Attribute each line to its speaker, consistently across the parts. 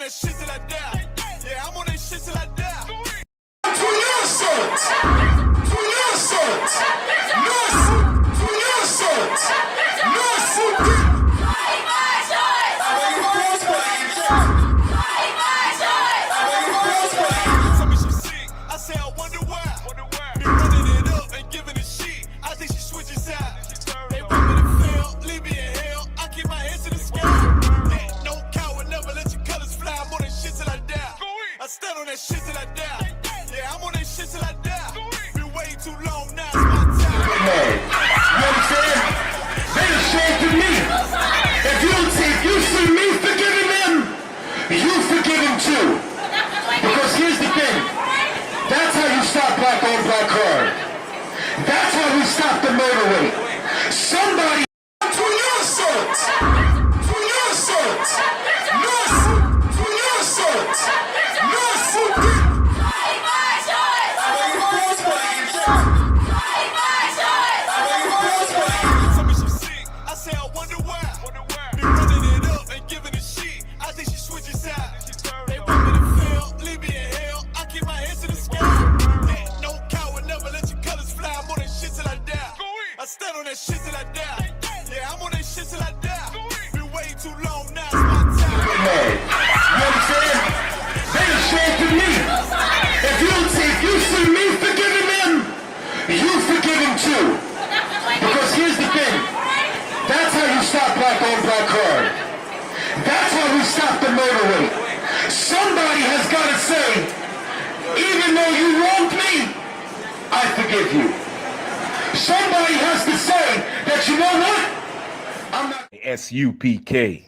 Speaker 1: that shit till I die. Yeah, I'm on that shit till I die.
Speaker 2: To your sons! To your sons! To your sons!
Speaker 1: Tell me she sick. I say I wonder why. Be running it up and giving it shit. I think she switches sides. They want me to fail, leave me in hell. I keep my hands to the sky. Yeah, no coward, never let your colors fly. I'm on that shit till I die. I stand on that shit till I die. Yeah, I'm on that shit till I die. Been waiting too long now, it's my time.
Speaker 2: You understand? They ashamed of me. If you see me forgiving them, you forgive them too. Because here's the thing. That's how you stop black on black crime. That's how we stop the murder rate. Somebody to your sons! To your sons! To your sons!
Speaker 1: Tell me she sick. I say I wonder why. Be running it up and giving it shit. I think she switches sides. They want me to fail, leave me in hell. I keep my hands to the sky. Yeah, no coward, never let your colors fly. I'm on that shit till I die. I stand on that shit till I die. Yeah, I'm on that shit till I die. Been waiting too long now, it's my time.
Speaker 2: You understand? They ashamed of me. If you see me forgiving them, you forgive them too. Because here's the thing. That's how you stop black on black crime. That's how we stop the murder rate. Somebody has got to say, even though you wronged me, I forgive you. Somebody has to say that, you know what? I'm not
Speaker 3: ISUPK.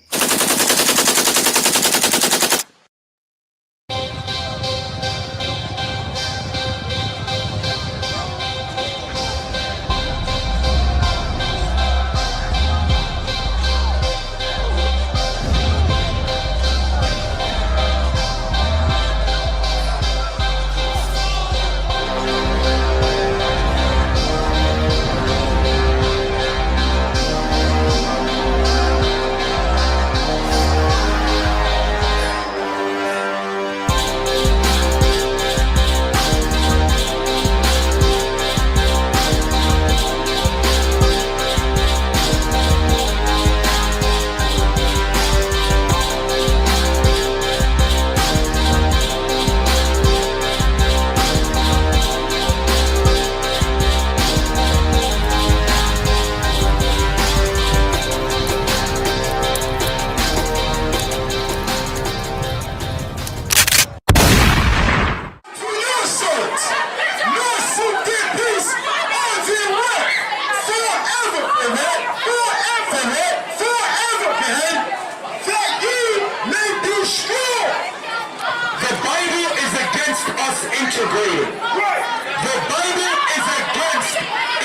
Speaker 2: integrated. The Bible is against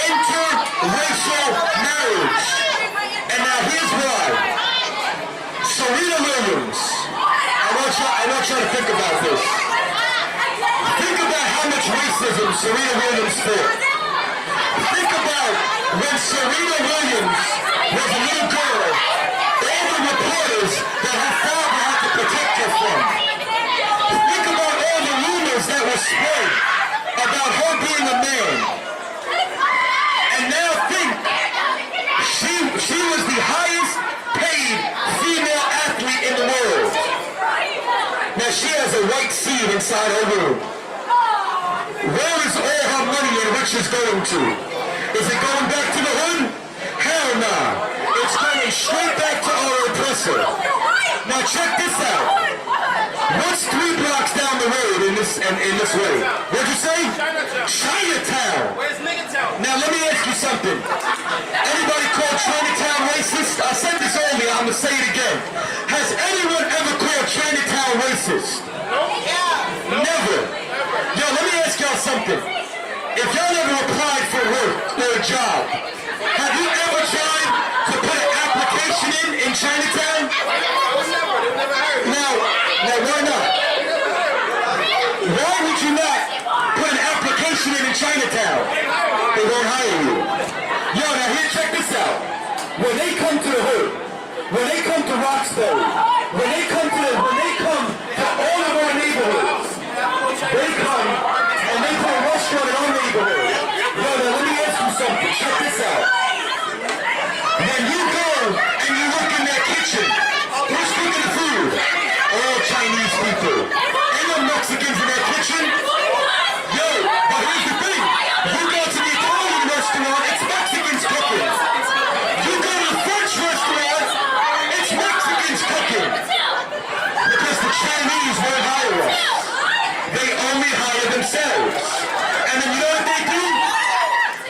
Speaker 2: interracial marriage. And now here's why. Serena Williams, I want you to think about this. Think about how much racism Serena Williams fought. Think about when Serena Williams was a little girl, all the reporters that her father had to protect her from. Think about all the rumors that were spread about her being a man. And now think, she was the highest paid female athlete in the world. Now she has a white seed inside her room. Where is all her money and riches going to? Is it going back to the hood? Hell nah. It's going straight back to our oppressor. Now check this out. What's 3 blocks down the road in this way? What'd you say? Chinatown.
Speaker 4: Where's Niggertown?
Speaker 2: Now let me ask you something. Anybody called Chinatown racist? I said this earlier, I'm gonna say it again. Has anyone ever called Chinatown racist? Never. Yo, let me ask y'all something. If y'all ever applied for work or a job, have you ever tried to put an application in Chinatown? Now why not? Why would you not put an application in Chinatown? They won't hire you. Yo, now here, check this out. When they come to the hood, when they come to Roxbury, when they come neighborhoods. They come and they put a restaurant in our neighborhood. Yo, now let me ask you something. Check this out. When you go and you look in that kitchen, who's cooking the food? All Chinese people. Ain't no Mexicans in that kitchen. Yo, but here's the thing. You go to the Italian restaurant, it's Mexicans cooking. You go to the French restaurant, it's Mexicans cooking. Because the Chinese won't hire us. They only hire themselves. And then you know what they do?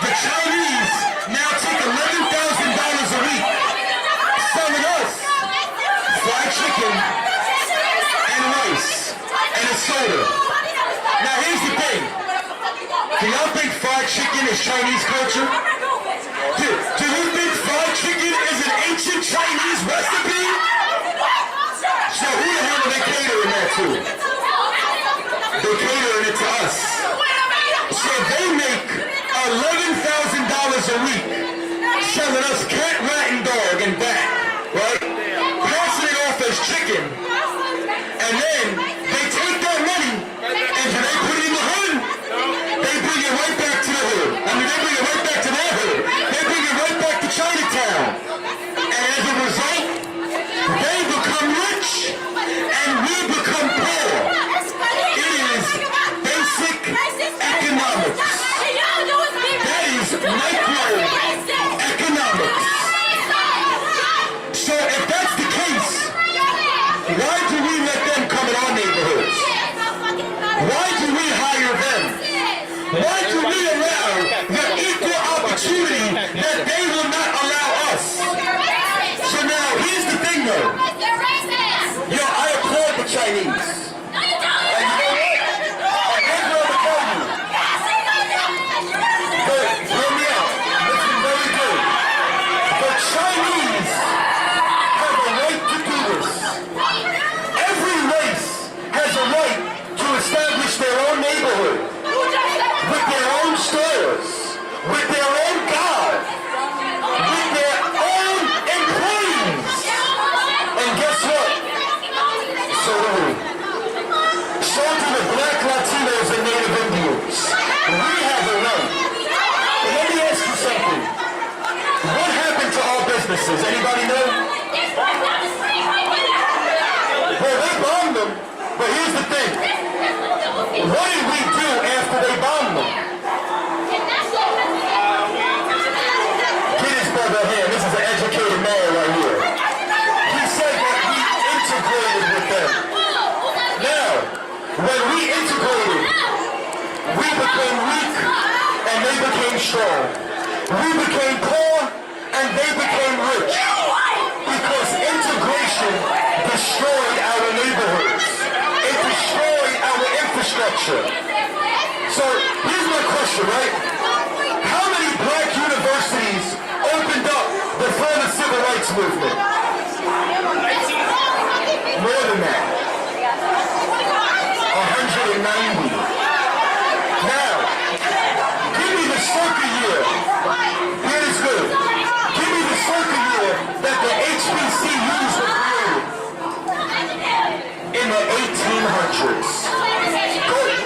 Speaker 2: The Chinese now take $11,000 a week selling us fried chicken and rice and a soda. Now here's the thing. Do y'all think fried chicken is Chinese culture? Do you think fried chicken is an ancient Chinese recipe? So who the hell are they catering that to? They're catering it to us. So they make $11,000 a week selling us cat, rat, and dog and bat, right? Passing it off as chicken. And then they take that money and do they put it in the hood? They bring it right back to the hood. I mean, they bring it right back to their hood. They bring it right back to Chinatown. And as a result, they become rich and we become poor. It is basic economics. That is microeconomics. So if that's the case, why do we let them come in our neighborhoods? Why do we hire them? Why do we allow the equal opportunity that they will not allow us? So now, here's the thing though. Yo, I applaud the Chinese. And you know what? And here's what I'm tell you. But, hear me out. Listen very good. The Chinese have a right to do this. Every race has a right to establish their own neighborhood. With their own stores. With their own God. With their own employees. And guess what? So do we. So do the black Latinos and Native Indians. We have a right. But let me ask you something. What happened to our businesses? Anybody know? Well, they bombed them. But here's the thing. What did we do after they bombed them? Get his brother here. This is an educated man right here. He said that we integrated with them. Now, when we integrated, we became weak and they became strong. We became poor and they became rich. Because integration destroyed our neighborhoods. It destroyed our infrastructure. So here's my question, right? How many black universities opened up before the Civil Rights Movement? More than that. 190. Now, give me the circa year. Here is good. Give me the circa year that the HBCUs were created. In the 1800s.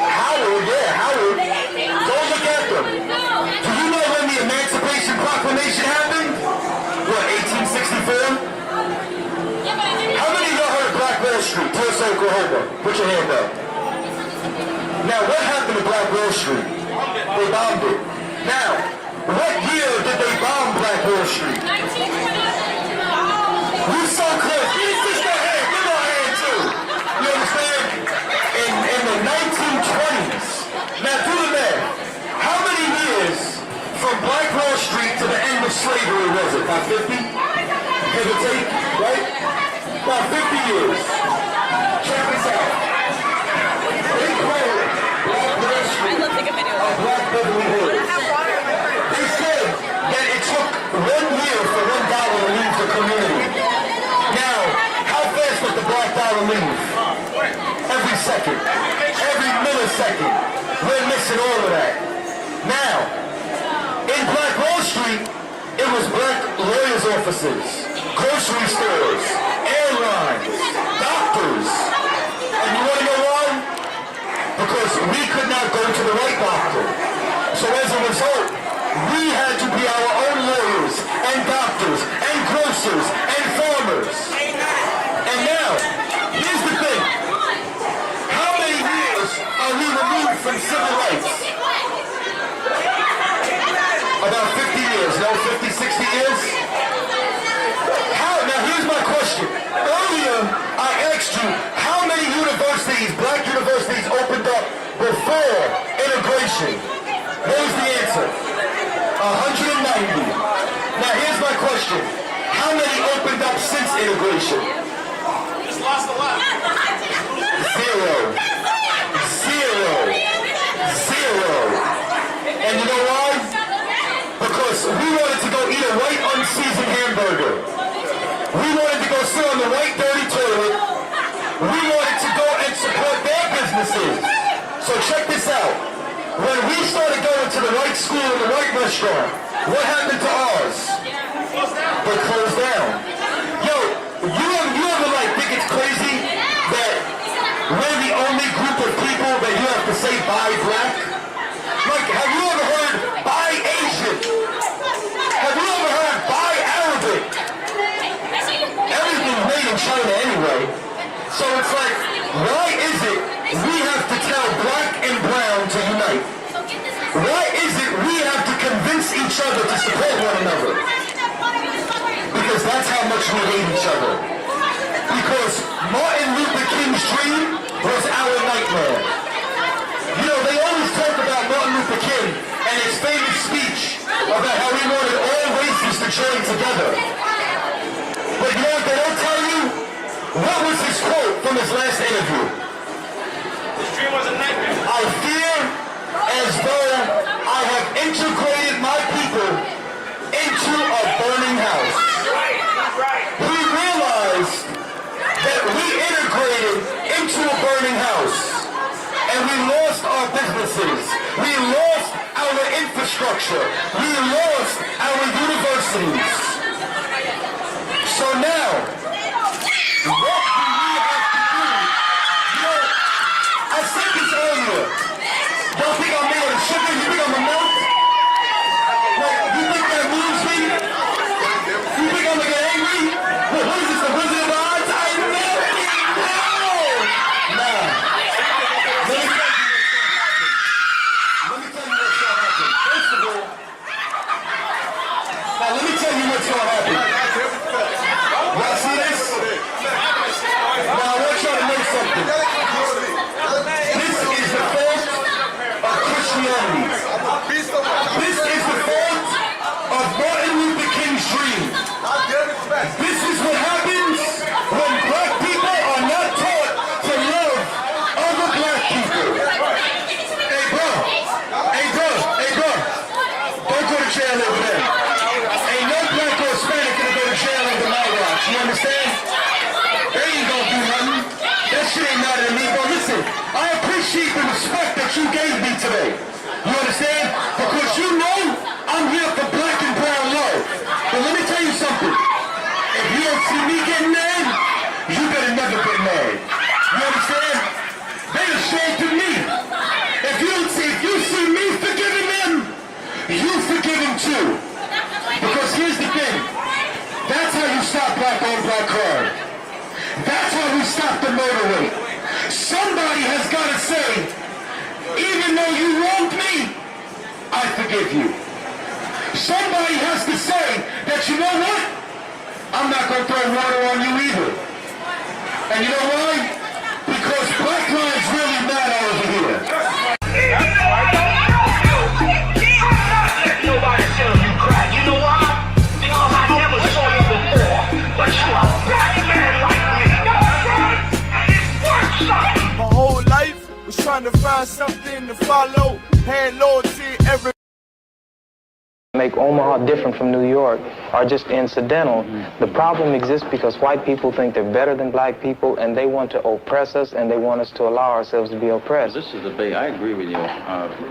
Speaker 2: Howard, yeah, Howard. Go look at them. Do you know when the Emancipation Proclamation happened? What, 1864? How many of y'all heard of Black Wall Street, Tulsa, Oklahoma? Put your hand up. Now, what happened to Black Wall Street? They bombed it. Now, what year did they bomb Black Wall Street? You so close. Give us your hand. Give our hand too. You understand? In the 1920s. Now, do the math. How many years from Black Wall Street to the end of slavery was it? About 50? Give or take, right? About 50 years. Check this out. They called Black Wall Street a Black Beverly Hills. They said that it took 1 year for $1 to leave the community. Now, how fast does the black dollar leave? Every second. Every millisecond. We're missing all of that. Now, in Black Wall Street, it was black lawyers' offices, grocery stores, airlines, doctors. And you want to know why? because we could not go to the right doctor. So as a result, we had to be our own lawyers and doctors and grocers and farmers. And now, here's the thing. How many years are we removed from civil rights? About 50 years, no? 50, 60 years? Now here's my question. Earlier, I asked you how many universities, black universities, opened up before integration? What was the answer? 190. Now here's my question. How many opened up since integration?
Speaker 1: Just lost a lot.
Speaker 2: Zero. Zero. Zero. And you know why? Because we wanted to go eat a white unseasoned hamburger. We wanted to go sit on the white dirty toilet. We wanted to go and support their businesses. So check this out. When we started going to the right school and the right restaurant, what happened to ours? They closed down. Yo, you ever like think it's crazy that we're the only group of people that you have to say buy black? Like, have you ever heard buy Asian? Have you ever heard buy Arabic? Everything's made in China anyway. So it's like, why is it we have to tell black and brown to unite? Why is it we have to convince each other to support one another? Because that's how much we hate each other. Because Martin Luther King's dream was our nightmare. You know, they always talk about Martin Luther King and his famous speech about how he wanted all races to join together. But you know what they don't tell you? What was his quote from his last interview?
Speaker 1: His dream was a nightmare.
Speaker 2: I fear as though I have integrated my people into a burning house.
Speaker 1: Right.
Speaker 2: We realized that we integrated into a burning house. And we lost our businesses. We lost our infrastructure. We lost our universities. So now, what do we have to do? You know, I said this earlier. Y'all think I'm made of sugar? You think I'm a milk? Like, you think that moves me? You think I'm gonna get angry? What is this, the Wizard of Oz? I never know! Nah. Let me tell you what's gonna happen. First of all, now let me tell you what's gonna happen. Y'all see this? Now I want y'all to know something. This is the fault of Christianity. This is the fault of Martin Luther King's dream. This is what happens when black people are not taught to love other black people. Hey bro, don't go to jail over there. Ain't no black or Hispanic gonna go to jail over my watch, you understand? They ain't gonna do nothing. That shit ain't matter to me, but listen, I appreciate the respect that you gave me today. You understand? Because you know I'm here for black and brown love. But let me tell you something. If you don't see me getting mad, you better never get mad. You understand? They assaulted me. If you see me forgiving them, you forgive them too. Because here's the thing. That's how you stop black on black crime. That's how we stop the murder rate. Somebody has got to say, even though you wronged me, I forgive you. Somebody has to say that, you know what? I'm not going to throw water on you either. And you know why? Because black lives really matter over here.
Speaker 3: Nobody tell you crack. You know why? Because I never saw you before. But you a black man like me. And it works out.
Speaker 1: My whole life was trying to find something to follow. Had loyalty every
Speaker 4: make Omaha different from New York are just incidental. The problem exists because white people think they're better than black people, and they want to oppress us, and they want us to allow ourselves to be oppressed.
Speaker 5: This is I agree with you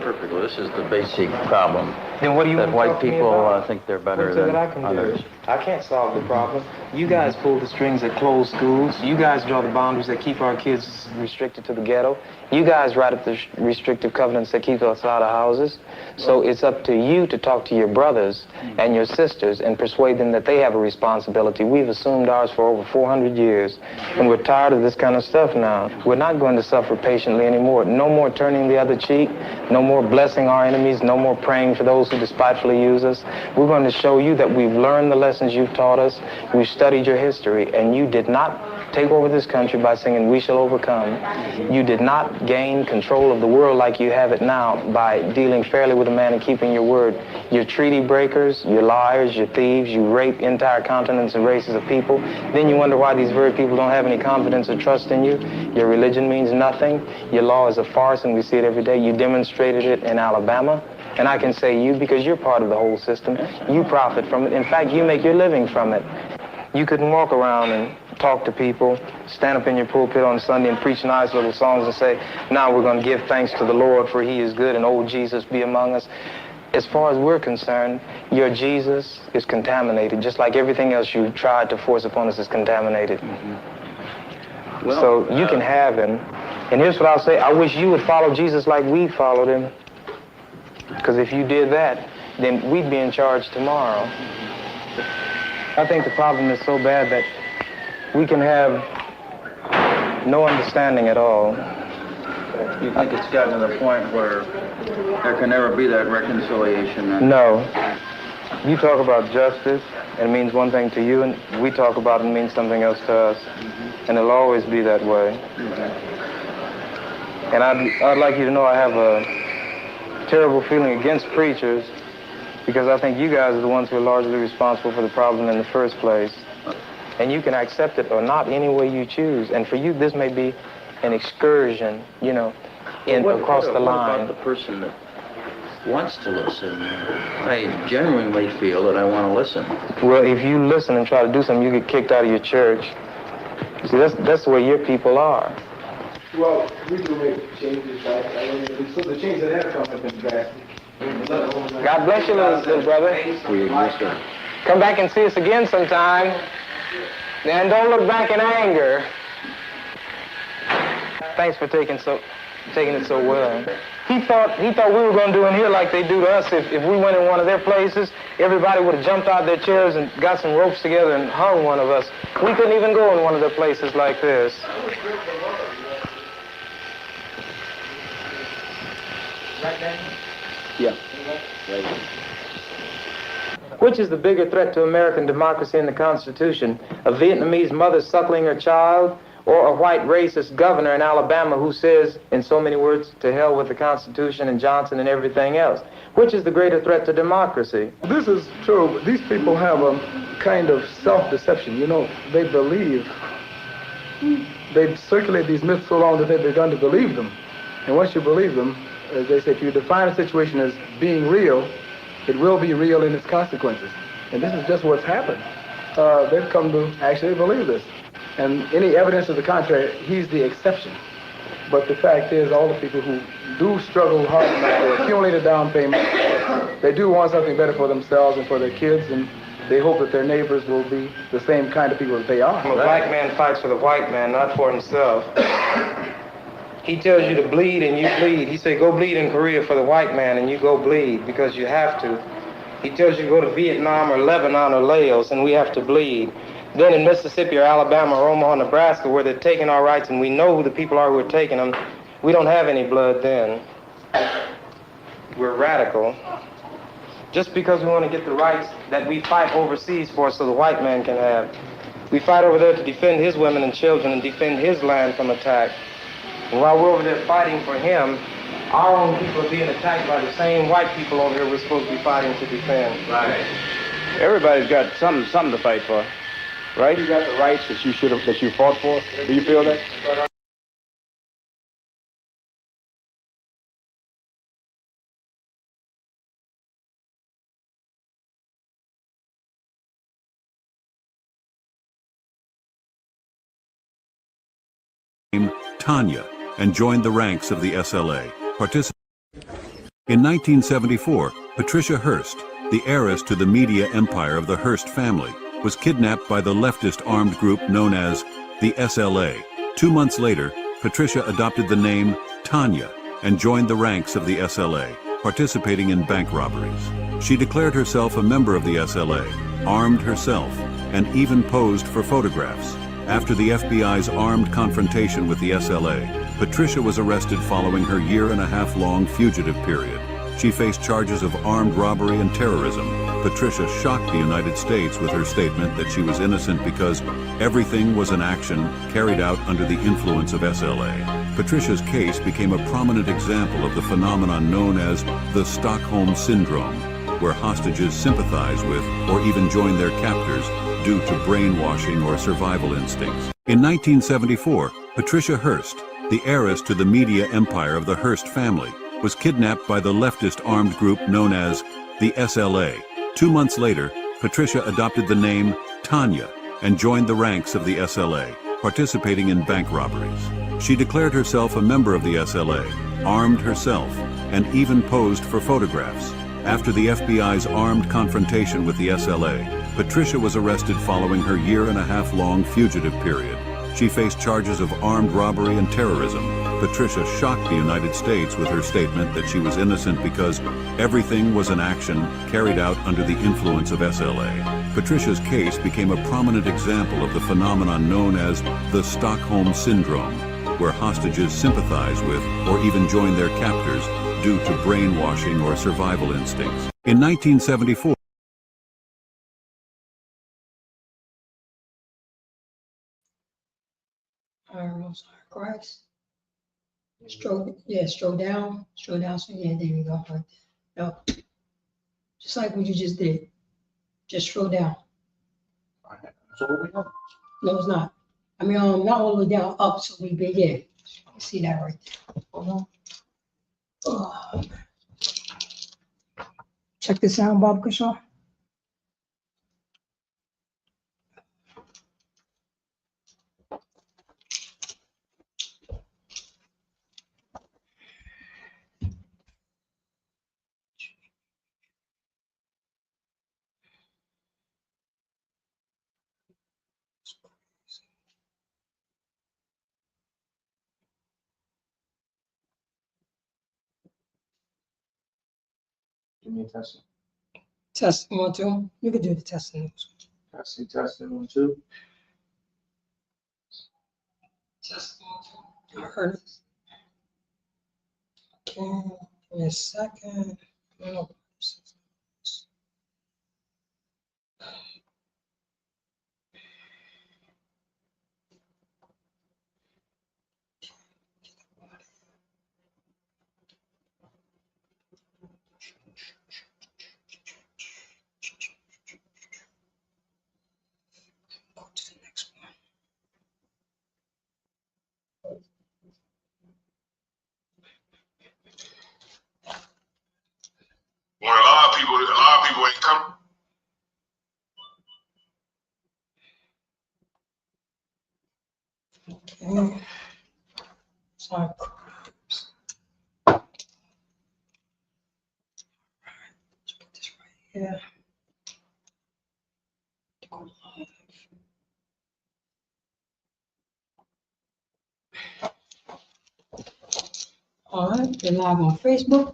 Speaker 5: perfectly. This is the basic problem.
Speaker 4: Then what do you
Speaker 5: that
Speaker 4: want to
Speaker 5: white
Speaker 4: talk to me
Speaker 5: people
Speaker 4: about?
Speaker 5: think they're better
Speaker 4: What is it
Speaker 5: than
Speaker 4: that I can
Speaker 5: others.
Speaker 4: do? I can't solve the problem. You guys pull the strings that close schools. You guys draw the boundaries that keep our kids restricted to the ghetto. You guys write up the restrictive covenants that keep us out of houses. So it's up to you to talk to your brothers and your sisters and persuade them that they have a responsibility. We've assumed ours for over 400 years, and we're tired of this kind of stuff now. We're not going to suffer patiently anymore. No more turning the other cheek. No more blessing our enemies. No more praying for those who despitefully use us. We're going to show you that we've learned the lessons you've taught us. We've studied your history, and you did not take over this country by singing "We Shall Overcome." You did not gain control of the world like you have it now by dealing fairly with a man and keeping your word. You're treaty breakers, you're liars, you're thieves, you rape entire continents and races of people. Then you wonder why these very people don't have any confidence or trust in you. Your religion means nothing. Your law is a farce, and we see it every day. You demonstrated it in Alabama. And I can say you because you're part of the whole system. You profit from it. In fact, you make your living from it. You couldn't walk around and talk to people, stand up in your pulpit on Sunday and preach nice little songs and say, now we're going to give thanks to the Lord for he is good and old Jesus be among us. As far as we're concerned, your Jesus is contaminated, just like everything else you tried to force upon us is contaminated.
Speaker 5: Well,
Speaker 4: so you can have him. And here's what I'll say. I wish you would follow Jesus like we followed him. Because if you did that, then we'd be in charge tomorrow. I think the problem is so bad that we can have no understanding at all.
Speaker 5: You think it's gotten to the point where there can never be that reconciliation?
Speaker 4: No. You talk about justice, and it means one thing to you, and we talk about it and it means something else to us. And it'll always be that way. And I'd like you to know I have a terrible feeling against preachers because I think you guys are the ones who are largely responsible for the problem in the first place. And you can accept it or not any way you choose. And for you, this may be an excursion, you know, across the line.
Speaker 5: What about the person that wants to listen? I genuinely feel that I want to listen.
Speaker 4: Well, if you listen and try to do something, you get kicked out of your church. See, that's the way your people are.
Speaker 6: Well, we do make changes, right? So the changes that have come have been drastic.
Speaker 4: God bless you, little brother.
Speaker 5: Yes, sir.
Speaker 4: Come back and see us again sometime. And don't look back in anger. Thanks for taking it so well. He thought we were going to do in here like they do to us. If we went in one of their places, everybody would have jumped out their chairs and got some ropes together and hung one of us. We couldn't even go in one of their places like this.
Speaker 5: Yeah. Right.
Speaker 4: Which is the bigger threat to American democracy and the Constitution? A Vietnamese mother suckling her child, or a white racist governor in Alabama who says, in so many words, to hell with the Constitution and Johnson and everything else? Which is the greater threat to democracy?
Speaker 6: This is true. These people have a kind of self-deception. You know, they believe, they circulate these myths so long that they've begun to believe them. And once you believe them, as they say, if you define a situation as being real, it will be real in its consequences. And this is just what's happened. They've come to actually believe this. And any evidence to the contrary, he's the exception. But the fact is, all the people who do struggle hard enough to accumulate a down payment, they do want something better for themselves and for their kids, and they hope that their neighbors will be the same kind of people that they are.
Speaker 4: A black man fights for the white man, not for himself. He tells you to bleed and you bleed. He said, go bleed in Korea for the white man, and you go bleed because you have to. He tells you to go to Vietnam or Lebanon or Laos, and we have to bleed. Then in Mississippi or Alabama or Omaha, Nebraska, where they're taking our rights and we know who the people are who are taking them, we don't have any blood then. We're radical. Just because we want to get the rights that we fight overseas for so the white man can have. We fight over there to defend his women and children and defend his land from attack. And while we're over there fighting for him, our own people are being attacked by the same white people over here we're supposed to be fighting to defend.
Speaker 7: Right. Everybody's got something to fight for, right? You got the rights that you fought for. Do you feel that?
Speaker 8: Tanya and joined the ranks of the SLA. In 1974, Patricia Hearst, the heiress to the media empire of the Hearst family, was kidnapped by the leftist armed group known as the SLA. 2 months later, Patricia adopted the name Tanya and joined the ranks of the SLA, participating in bank robberies. She declared herself a member of the SLA, armed herself, and even posed for photographs. After the FBI's armed confrontation with the SLA, Patricia was arrested following her year-and-a-half-long fugitive period. She faced charges of armed robbery and terrorism. Patricia shocked the United States with her statement that she was innocent because everything was an action carried out under the influence of SLA. Patricia's case became a prominent example of the phenomenon known as the Stockholm Syndrome, where hostages sympathize with or even join their captors due to brainwashing or survival instincts. In 1974, Patricia Hearst, the heiress to the media empire of the Hearst family, was kidnapped by the leftist armed group known as the SLA. 2 months later, Patricia adopted the name Tanya and joined the ranks of the SLA, participating in bank robberies. She declared herself a member of the SLA, armed herself, and even posed for photographs. After the FBI's armed confrontation with the SLA, Patricia was arrested following her year-and-a-half-long fugitive period. She faced charges of armed robbery and terrorism. Patricia shocked the United States with her statement that she was innocent because everything was an action carried out under the influence of SLA. Patricia's case became a prominent example of the phenomenon known as the Stockholm Syndrome, where hostages sympathize with or even join their captors due to brainwashing or survival instincts. In 1974,
Speaker 9: Christ. Stroke down. So yeah, there you go, right there. Yep. Just like what you just did. Just stroke down. No, it's not. I mean, not all the way down, up, so we big, yeah. You see that right there. Hold on. Oh. Check this out, Bob Kershaw.
Speaker 6: Give me a testing.
Speaker 9: Testing 1, 2. You can do the testing.
Speaker 6: Testing 1, 2.
Speaker 9: Testing 1, 2. I heard it. Okay, give me a second. No. Go to the next one.
Speaker 10: When a lot of people ain't come.
Speaker 9: Okay. Sorry. Let's put this right here. Go live. All right, we're live on Facebook.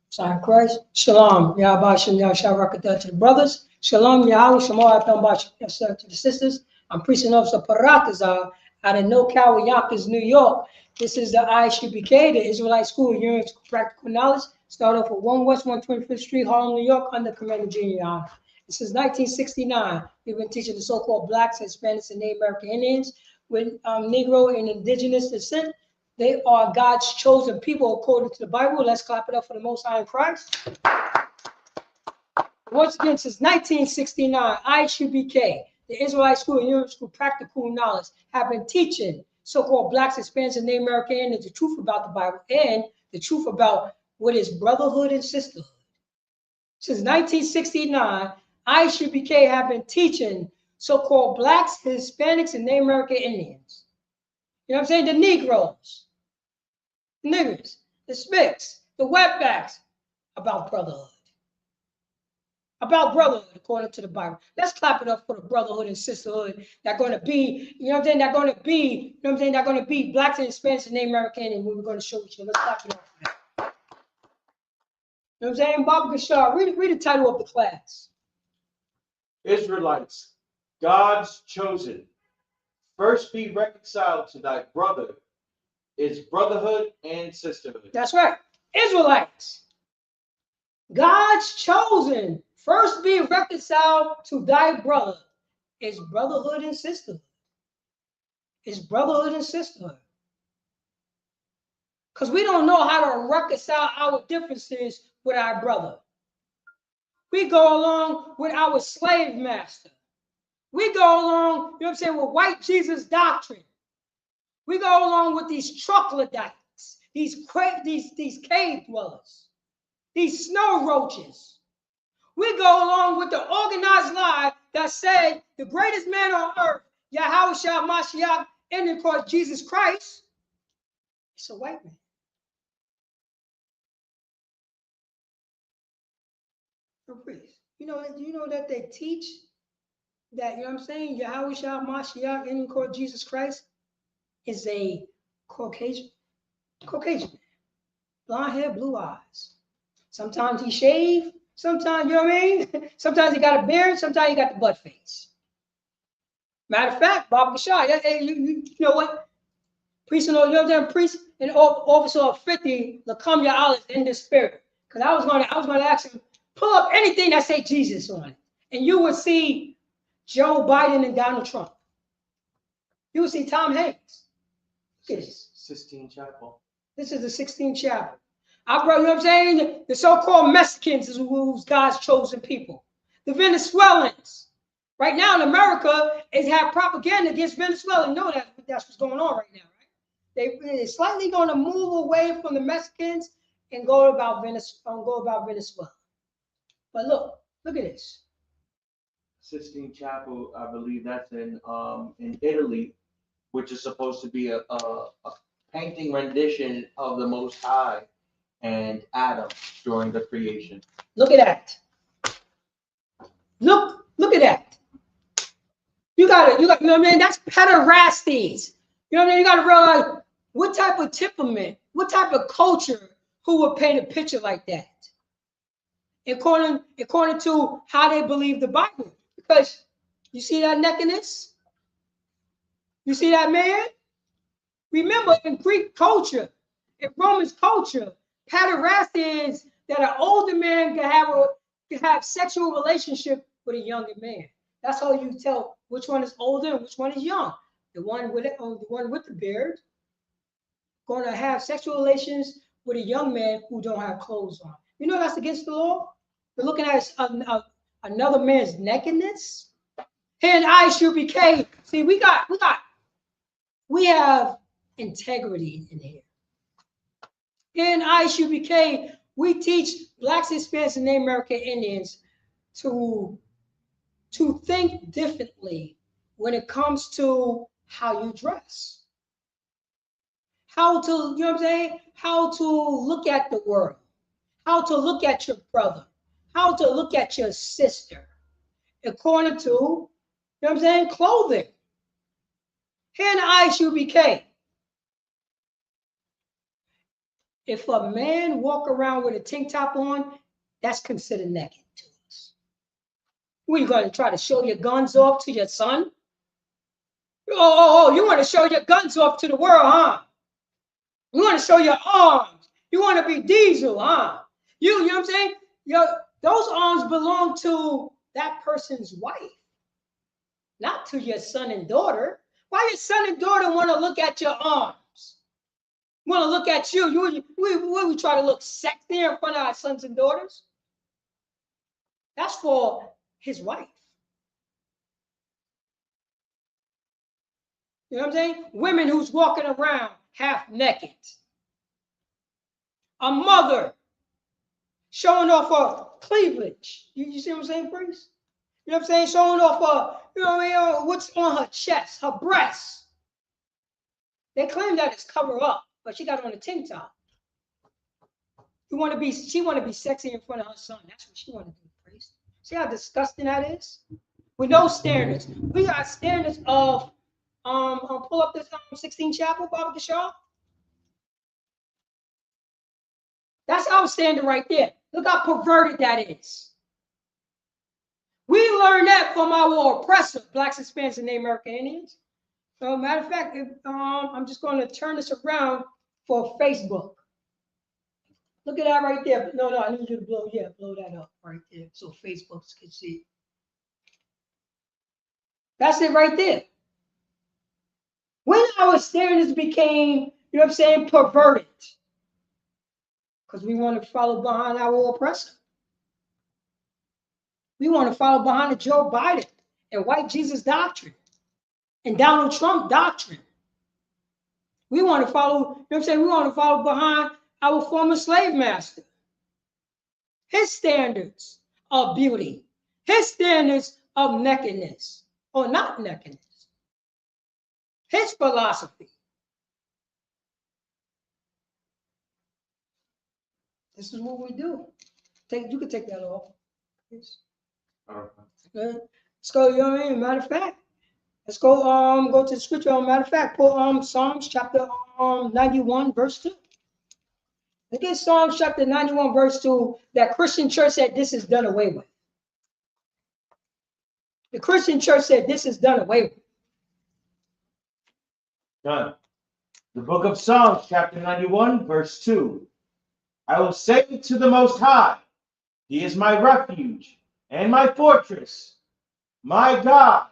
Speaker 9: Sign Christ. Shalom. Yahweh Shem Yahshua Rakatah to the brothers. Shalom. Yahweh Shemar Atam Bashar to the sisters. I'm preaching officer Paratazar out of NoCal, Yonkers, New York. This is the ISUPK, the Israelite School of Units Practical Knowledge. Started off at 1 West 125th Street, Harlem, New York, under Commander Junior Honor. Since 1969, we've been teaching the so-called Blacks, Hispanics, and Native American Indians with Negro and Indigenous descent. They are God's chosen people according to the Bible. Let's clap it up for the Most High in Christ. Once again, since 1969, ISUPK, the Israelite School and Europe School Practical Knowledge, have been teaching so-called Blacks, Hispanics, and Native American Indians the truth about the Bible and the truth about what is brotherhood and sisterhood. Since 1969, ISUPK have been teaching so-called Blacks, Hispanics, and Native American Indians You know what I'm saying? The Negroes, the niggers, the Smiths, the wetbacks, about brotherhood. About brotherhood, according to the Bible. Let's clap it up for the brotherhood and sisterhood. They're going to be, you know what I'm saying? They're going to be, you know what I'm saying? They're going to be blacks and Hispanics and Native American, and we're going to show each other. Let's clap it up for that. You know what I'm saying? Baba Gashar, read the title of the class.
Speaker 11: Israelites, God's chosen. First be reconciled to thy brother is brotherhood and sisterhood.
Speaker 9: That's right. Israelites, God's chosen. First be reconciled to thy brother is brotherhood and sisterhood. It's brotherhood and sisterhood. Because we don't know how to reconcile our differences with our brother. We go along with our slave master. We go along, you know what I'm saying, with white Jesus doctrine. We go along with these troglodytes, these cave dwellers, these snow roaches. We go along with the organized lie that said the greatest man on earth, Yahweh Mashiach, and of course Jesus Christ, it's a white man. You know that they teach that, you know what I'm saying, Yahweh Mashiach, and of course Jesus Christ is a Caucasian man. Blonde hair, blue eyes. Sometimes he shaved, sometimes, you know what I mean? Sometimes he got a beard, sometimes he got the butt face. Matter of fact, Baba Gashar, you know what? Priest and all, you know what I'm saying? Priest and officer of 50, Lakam Ya'alis in the spirit. Because I was gonna ask him, pull up anything that say Jesus on it. And you would see Joe Biden and Donald Trump. You would see Tom Hanks. Look at this.
Speaker 11: Sistine Chapel.
Speaker 9: This is the 16th chapel. You know what I'm saying? The so-called Mexicans is who's God's chosen people. The Venezuelans. Right now in America, it had propaganda against Venezuela. You know that's what's going on right now, right? They're slightly going to move away from the Mexicans and go about Venezuela. But look at this.
Speaker 11: Sistine Chapel, I believe that's in Italy, which is supposed to be a painting rendition of the Most High and Adam during the creation.
Speaker 9: Look at that. Look at that. You know what I mean? That's pederasties. You know what I mean? You got to realize what type of temperament, what type of culture, who would paint a picture like that? According to how they believe the Bible. Because you see that nakedness? You see that man? Remember, in Greek culture, in Roman culture, pederasty is that an older man can have sexual relationship with a younger man. That's how you tell which one is older and which one is young. The one with the beard going to have sexual relations with a young man who don't have clothes on. You know that's against the law. We're looking at another man's nakedness. Here in ISUPK, see, we have integrity in here. In ISUPK, we teach blacks, Hispanics, and Native American Indians to think differently when it comes to how you dress. How to, you know what I'm saying? How to look at the world. How to look at your brother. How to look at your sister. According to, you know what I'm saying, clothing. Here in ISUPK, if a man walk around with a tank top on, that's considered naked to us. What, you going to try to show your guns off to your son? Oh, you want to show your guns off to the world, huh? You want to show your arms. You want to be Diesel, huh? You know what I'm saying? Those arms belong to that person's wife, not to your son and daughter. Why your son and daughter want to look at your arms? Want to look at you? We try to look sexy in front of our sons and daughters? That's for his wife. You know what I'm saying? Women who's walking around half naked. A mother showing off her cleavage. You see what I'm saying, priest? You know what I'm saying? Showing off her, you know what I mean? What's on her chest, her breasts. They claim that it's cover up, but she got on a tank top. She want to be sexy in front of her son. That's what she want to do, priest. See how disgusting that is? With no standards. We got standards of pull up this 16 chapel, Baba Gashar. That's our standard right there. Look how perverted that is. We learned that from our oppressor, blacks, Hispanics, and Native American Indians. So, matter of fact, I'm just going to turn this around for Facebook. Look at that right there. No, I need you to blow that up right there so Facebook can see. That's it right there. When our standards became, you know what I'm saying, perverted, because we want to follow behind our oppressor. We want to follow behind the Joe Biden and white Jesus doctrine and Donald Trump doctrine. We want to follow, you know what I'm saying? We want to follow behind our former slave master. His standards of beauty, his standards of nakedness, or not nakedness, his philosophy. This is what we do. You can take that off. Yes. Okay. Let's go, you know what I mean? Matter of fact, let's go go to the scripture. Matter of fact, pull Psalms chapter 91, verse 2. Look at Psalms chapter 91, verse 2. That Christian church said this is done away with. The Christian church said this is done away with.
Speaker 11: Done. The book of Psalms, chapter 91, verse 2. I will say to the Most High, He is my refuge and my fortress, my God.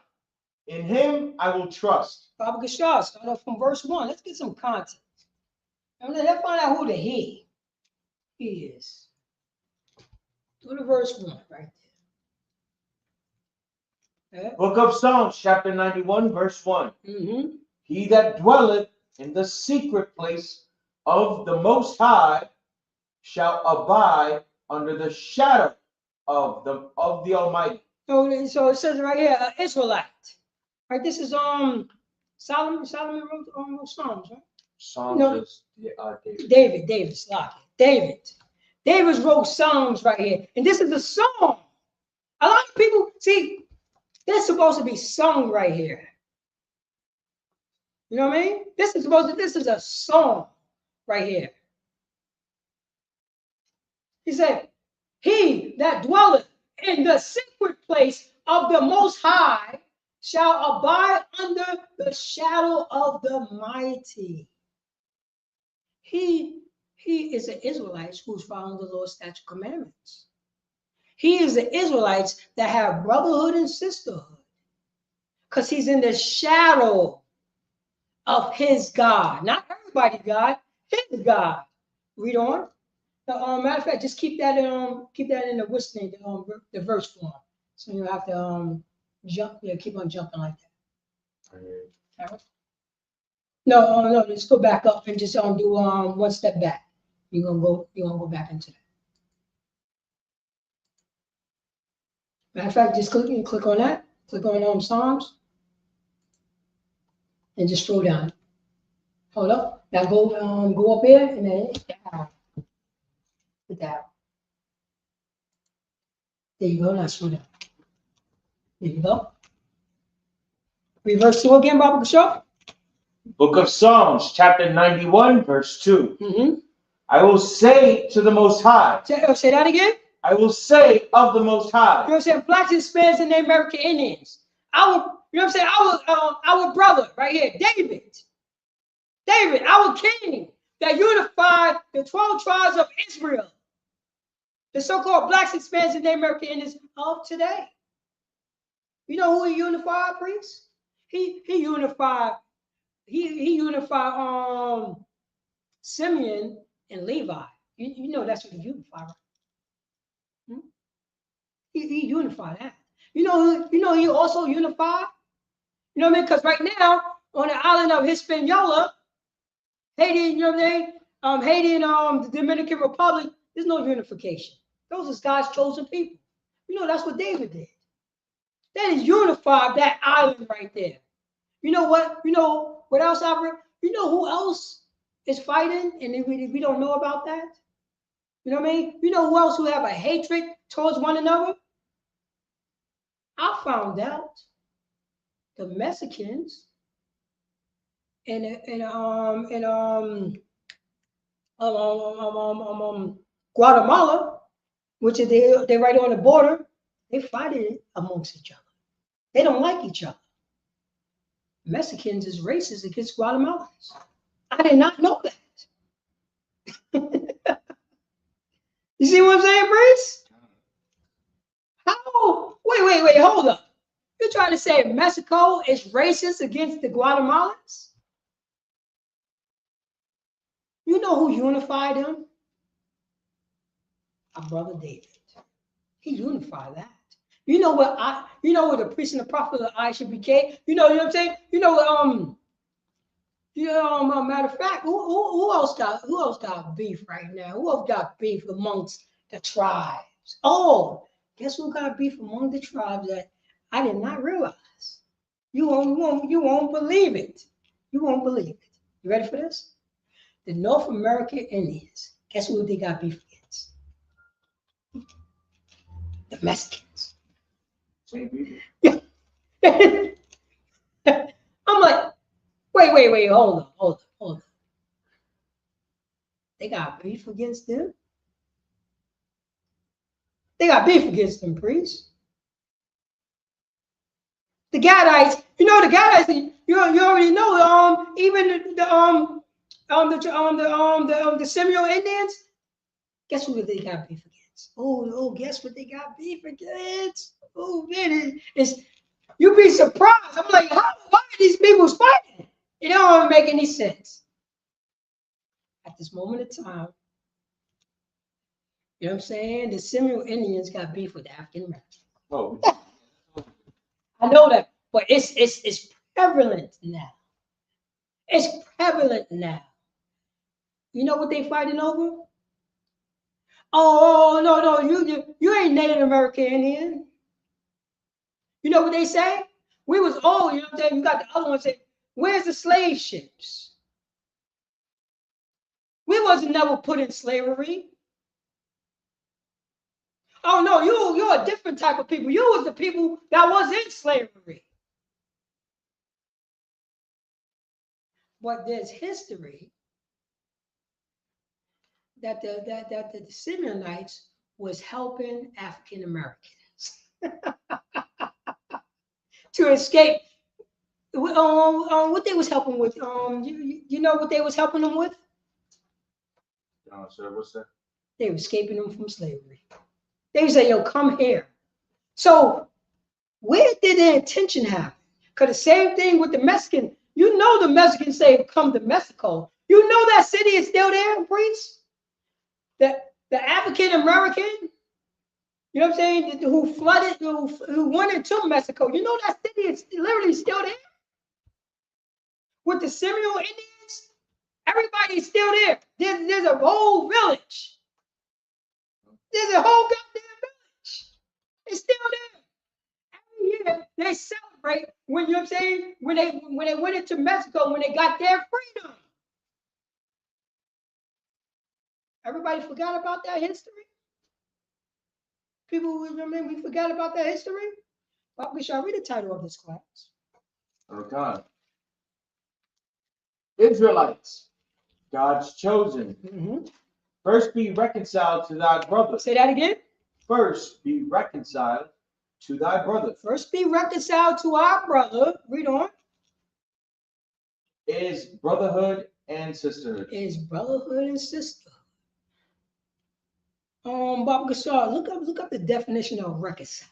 Speaker 11: In Him I will trust.
Speaker 9: Baba Gashar, start off from verse 1. Let's get some context. And let's find out who the he is. Go to verse 1 right there. Okay.
Speaker 11: Book of Psalms, chapter 91, verse 1.
Speaker 9: Mm-hmm.
Speaker 11: He that dwelleth in the secret place of the Most High shall abide under the shadow of the Almighty.
Speaker 9: So it says right here, Israelite. Right, this is Solomon wrote Psalms, right?
Speaker 11: Psalms is
Speaker 9: David. David wrote Psalms right here, and this is a song. A lot of people see this is supposed to be sung right here. You know what I mean? This is a song right here. He said, "He that dwelleth in the secret place of the Most High shall abide under the shadow of the mighty." He is an Israelite who's following the Lord's statute commandments. He is the Israelites that have brotherhood and sisterhood, because he's in the shadow of his God. Not everybody's God, his God. Read on. Matter of fact, just keep that in the whistling, the verse form. So you have to jump, keep on jumping like that. All right. No, just go back up and just do one step back. You're gonna go back into that. Matter of fact, just click on that. Click on Psalms, and just scroll down. Hold up. Now go up here and then down. Put that. There you go. Now scroll down. There you go. Reverse 2 again, Baba Gashar.
Speaker 11: Book of Psalms, chapter 91, verse 2.
Speaker 9: Mm-hmm.
Speaker 11: I will say to the Most High.
Speaker 9: Say that again.
Speaker 11: I will say of the Most High.
Speaker 9: You know what I'm saying? Blacks, Hispanics, and Native American Indians. You know what I'm saying? Our brother right here, David, our king that unified the 12 tribes of Israel. The so-called Blacks, Hispanics, and Native American Indians of today. You know who he unified, priest? He unified Simeon and Levi. You know that's what he unified. Right? He unified that. You know he also unified. You know what I mean? Because right now on the island of Hispaniola, Haiti, you know what I mean? Haiti and the Dominican Republic, there's no unification. Those are God's chosen people. You know that's what David did. That is unified that island right there. You know what? You know what else, Albert? You know who else is fighting and we don't know about that? You know what I mean? You know who else who have a hatred towards one another? I found out the Mexicans and Guatemala, which is they right on the border, they fighting amongst each other. They don't like each other. Mexicans is racist against Guatemalans. I did not know that. You see what I'm saying, Bruce? How? Wait, hold up. You're trying to say Mexico is racist against the Guatemalans? You know who unified them? Our brother David. He unified that. You know what the priest and the prophet of ISUPK, you know what I'm saying? Matter of fact, who else got beef right now? Who else got beef amongst the tribes? Oh, guess who got beef among the tribes that I did not realize? You won't believe it. You won't believe it. You ready for this? The North American Indians. Guess who they got beef against? The Mexicans.
Speaker 11: Same people.
Speaker 9: Yeah. I'm like, wait, hold on. They got beef against them? They got beef against them, priests. The Gadites, you already know, even the Seminole Indians, guess who they got beef against? Oh, guess what they got beef against? Oh, man, you'd be surprised. I'm like, why are these people fighting? It don't make any sense. At this moment in time, you know what I'm saying? The Seminole Indians got beef with the African Americans.
Speaker 11: Oh.
Speaker 9: I know that, but it's prevalent now. It's prevalent now. You know what they fighting over? Oh no, you ain't Native American Indian. You know what they say? We was old, you know what I'm saying? You got the other one say, where's the slave ships? We wasn't never put in slavery. Oh no, you're a different type of people. You was the people that was in slavery. But there's history that the Simeonites was helping African Americans to escape. What they was helping with? You know what they was helping them with?
Speaker 11: Sir, what's that?
Speaker 9: They were escaping them from slavery. They would say, "Yo, come here." So where did the intention happen? Because the same thing with the Mexican. You know the Mexicans say, "Come to Mexico." You know that city is still there, priest. The African American, you know what I'm saying, who flooded, who went into Mexico. You know that city is literally still there. With the Seminole Indians, everybody's still there. There's a whole village. There's a whole goddamn village. It's still there. Every year they celebrate when, you know what I'm saying, when they went into Mexico, when they got their freedom. Everybody forgot about that history? People, we forgot about that history? Well, we shall read the title of this class.
Speaker 11: Okay. Israelites, God's chosen. First be reconciled to thy brother.
Speaker 9: Say that again.
Speaker 11: First be reconciled to thy brother.
Speaker 9: First be reconciled to our brother. Read on.
Speaker 11: Is brotherhood and sisterhood.
Speaker 9: Is brotherhood and sisterhood. Bob Gasol, look up the definition of reconcile.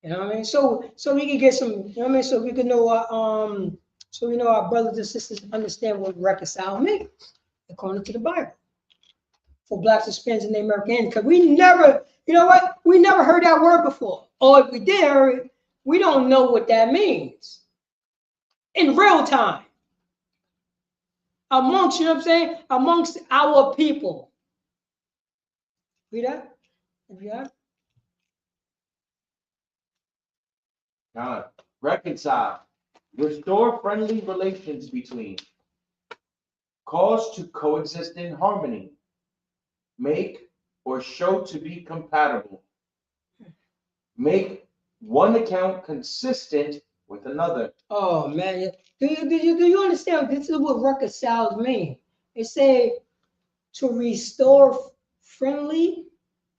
Speaker 9: You know what I mean? So we can get some, you know what I mean? So we can know so we know our brothers and sisters understand what reconcile means according to the Bible. For blacks, Hispanics, and the American, because we never, you know what? We never heard that word before. Or if we did hear it, we don't know what that means. In real time. Amongst, you know what I'm saying? Amongst our people. Read that? Yeah.
Speaker 11: God, reconcile restore friendly relations between, cause to coexist in harmony, make or show to be compatible, make one account consistent with another.
Speaker 9: Oh man, do you understand? This is what reconciled mean. It say to restore friendly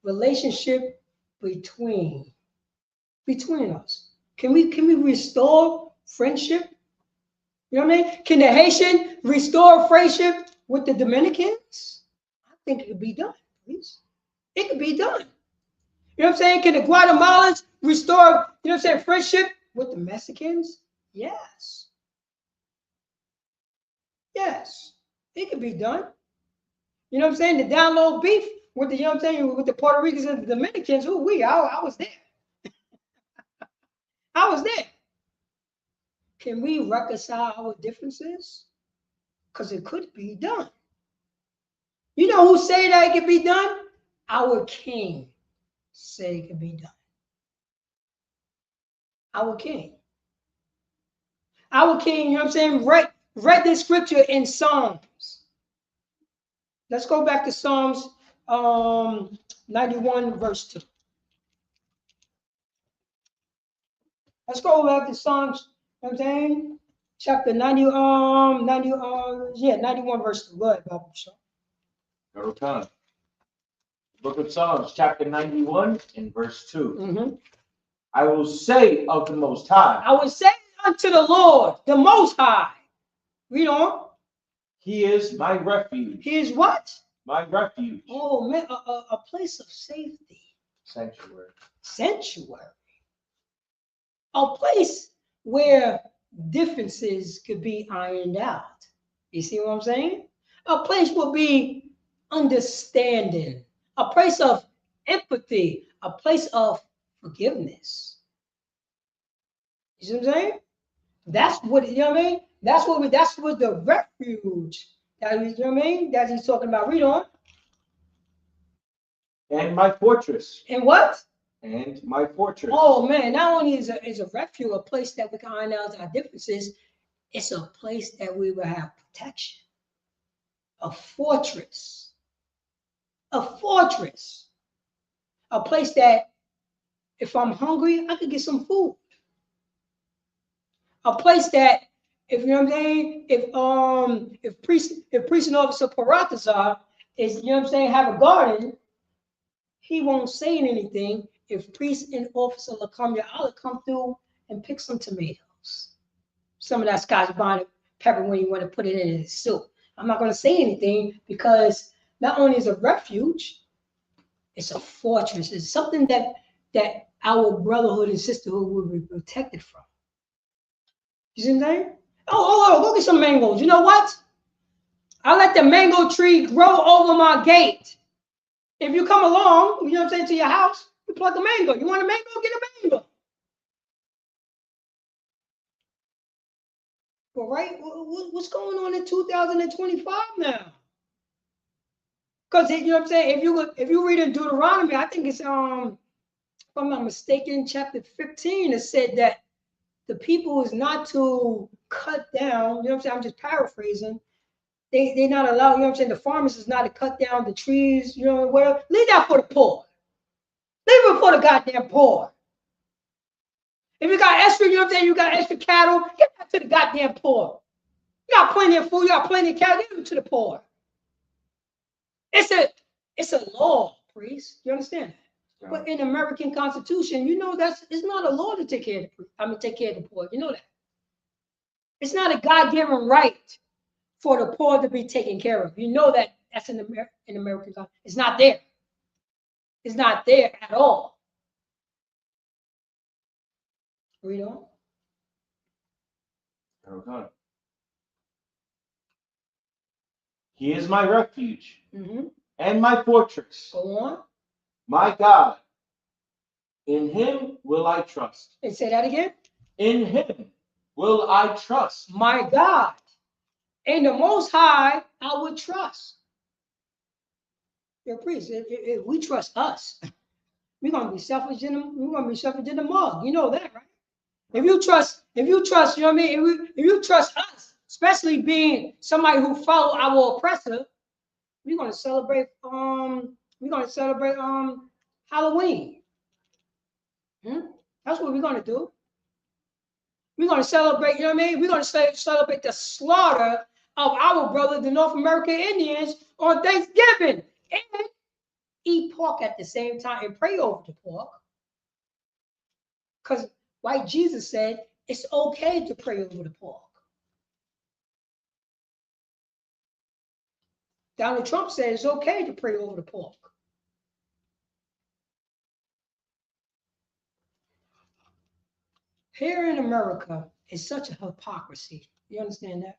Speaker 9: relationship between us. Can we restore friendship? You know what I mean? Can the Haitian restore friendship with the Dominicans? I think it could be done, please. It could be done. You know what I'm saying? Can the Guatemalans restore, you know what I'm saying, friendship with the Mexicans? Yes. Yes. It could be done. You know what I'm saying? The download beef with the, you know what I'm saying, with the Puerto Ricans and the Dominicans. Ooh, I was there. I was there. Can we reconcile our differences? Because it could be done. You know who say that it can be done? Our king say it can be done. Our king. Our king, you know what I'm saying, read this scripture in Psalms. Let's go back to Psalms 91 verse 2. Let's go back to Psalms, you know what I'm saying? Chapter 91 verse 2. Go ahead, Bible show.
Speaker 11: Okay. Book of Psalms, chapter 91 and verse 2.
Speaker 9: Mm-hmm.
Speaker 11: I will say of the Most High.
Speaker 9: I will say unto the Lord, the Most High. Read on.
Speaker 11: He is my refuge.
Speaker 9: He is what?
Speaker 11: My refuge.
Speaker 9: Oh man, a place of safety.
Speaker 11: Sanctuary.
Speaker 9: Sanctuary. A place where differences could be ironed out. You see what I'm saying? A place will be understanding, a place of empathy, a place of forgiveness. You see what I'm saying? That's what, you know what I mean? That's what the refuge that, you know what I mean? That he's talking about. Read on.
Speaker 11: And my fortress.
Speaker 9: And what?
Speaker 11: And my fortress.
Speaker 9: Oh man, not only is a refuge, a place that we can iron out our differences, it's a place that we will have protection. A fortress. A fortress. A place that if I'm hungry, I could get some food. A place that, if you know what I'm saying, if priest and officer Paratazar is, you know what I'm saying, have a garden, he won't say anything. If priest and officer Lacomia, I'll come through and pick some tomatoes. Some of that Scotch bonnet pepper when you want to put it in his soup. I'm not going to say anything because not only is it a refuge, it's a fortress. It's something that our brotherhood and sisterhood will be protected from. You see what I'm saying? Oh, go get some mangoes. You know what? I let the mango tree grow over my gate. If you come along, you know what I'm saying, to your house, you pluck a mango. You want a mango? Get a mango. But right, what's going on in 2025 now? Because you know what I'm saying, if you read in Deuteronomy, I think it's if I'm not mistaken, chapter 15, it said that the people is not to cut down, you know what I'm saying? I'm just paraphrasing. They're not allowed, you know what I'm saying? The farmers is not to cut down the trees, you know, whatever. Leave that for the poor. Leave it for the goddamn poor. If you got extra, you know what I'm saying? You got extra cattle, give that to the goddamn poor. You got plenty of food, you got plenty of cattle, give it to the poor. It's a law, priest. You understand? Yeah. But in the American Constitution, you know it's not a law to take care of take care of the poor. You know that. It's not a God-given right for the poor to be taken care of. You know that that's in American Constitution. It's not there. It's not there at all. Read on.
Speaker 11: Okay. He is my refuge and my fortress.
Speaker 9: Go on.
Speaker 11: My God. In him will I trust.
Speaker 9: And say that again. In
Speaker 11: him will I trust.
Speaker 9: My God. In the Most High, I would trust. Your priest, if we trust us, we're gonna be selfish in the mug. You know that, right? If you trust, you know what I mean? If you trust us, especially being somebody who follow our oppressor, we're gonna celebrate Halloween. That's what we're gonna do. We're gonna celebrate, you know what I mean? We're gonna celebrate the slaughter of our brothers, the North American Indians, on Thanksgiving, and eat pork at the same time and pray over the pork. Because like Jesus said, it's okay to pray over the pork. Donald Trump said it's okay to pray over the pork. Here in America, it's such a hypocrisy. You understand that?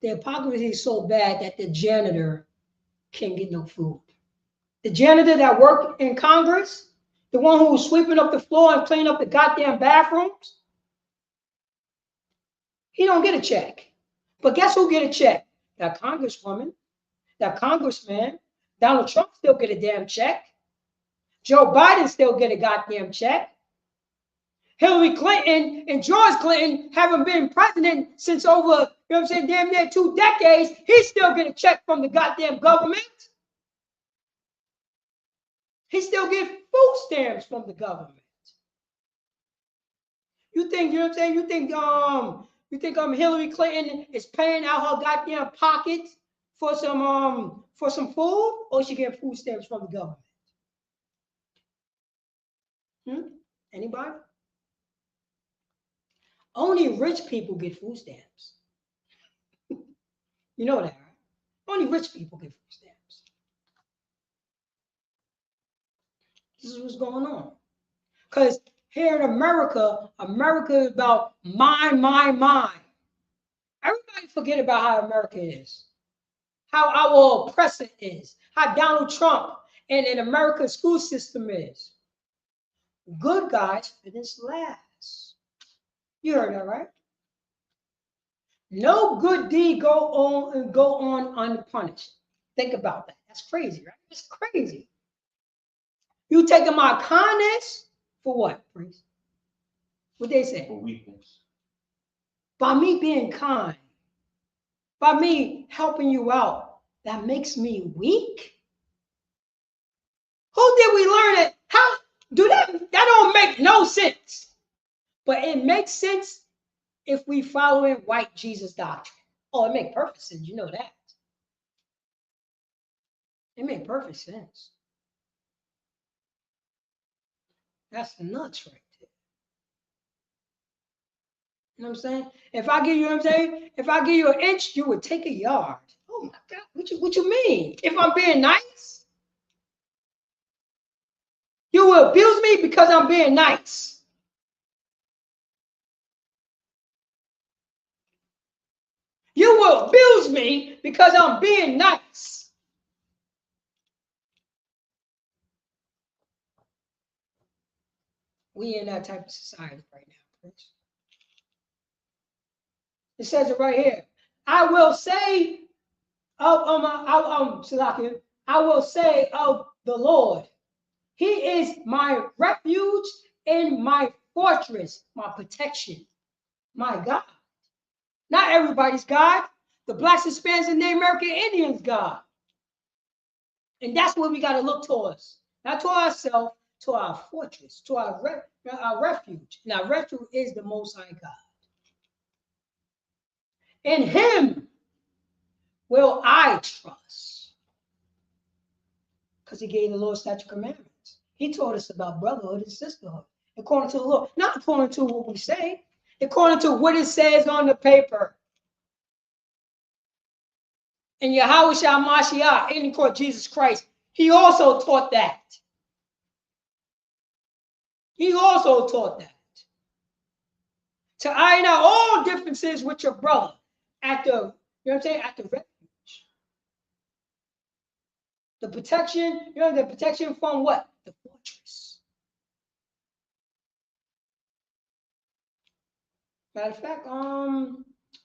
Speaker 9: The hypocrisy is so bad that the janitor can't get no food. The janitor that worked in Congress, the one who was sweeping up the floor and cleaning up the goddamn bathrooms, he don't get a check. But guess who get a check? That congresswoman, that congressman. Donald Trump still get a damn check. Joe Biden still get a goddamn check. Hillary Clinton and George Clinton haven't been president since over, you know what I'm saying, damn near 2 decades. He still get a check from the goddamn government. He still get food stamps from the government. You think, you know what I'm saying? You think Hillary Clinton is paying out her goddamn pockets for some food, or she get food stamps from the government? Anybody? Only rich people get food stamps. You know that, right? Only rich people get food stamps. This is what's going on. Because here in America, America is about mine. Everybody forget about how America is, how our oppressor is, how Donald Trump and an American school system is. Good guys finish last. You heard that, right? No good deed go on unpunished. Think about that. That's crazy, right? It's crazy. You taking my kindness for what, priest? What they say?
Speaker 11: For weakness.
Speaker 9: By me being kind, by me helping you out, that makes me weak? Who did we learn it? How do that? That don't make no sense. But it makes sense if we following white Jesus doctrine. Oh, it makes perfect sense. You know that. It makes perfect sense. That's nuts right there. You know what I'm saying? If I give you, you know what I'm saying? If I give you an inch, you would take a yard. Oh my God, what you mean? If I'm being nice? You will abuse me because I'm being nice. You will abuse me because I'm being nice. We in that type of society right now. It says it right here. I will say Salakia, I will say of the Lord, He is my refuge and my fortress, my protection, my God. Not everybody's God. The Blacks, Hispanics, and Native American Indians' God. And that's what we got to look towards. Not to ourselves, to our fortress, to our refuge. And our refuge is the Most High God. In Him will I trust. Because He gave the Lord statute commandments. He taught us about brotherhood and sisterhood. According to the Lord. Not according to what we say. According to what it says on the paper. And Yahweh Shah Mashiach, in court Jesus Christ, He also taught that. He also taught that. To iron out all differences with your brother at the, you know what I'm saying, at the refuge. The protection, you know, the protection from what? The fortress. Matter of fact,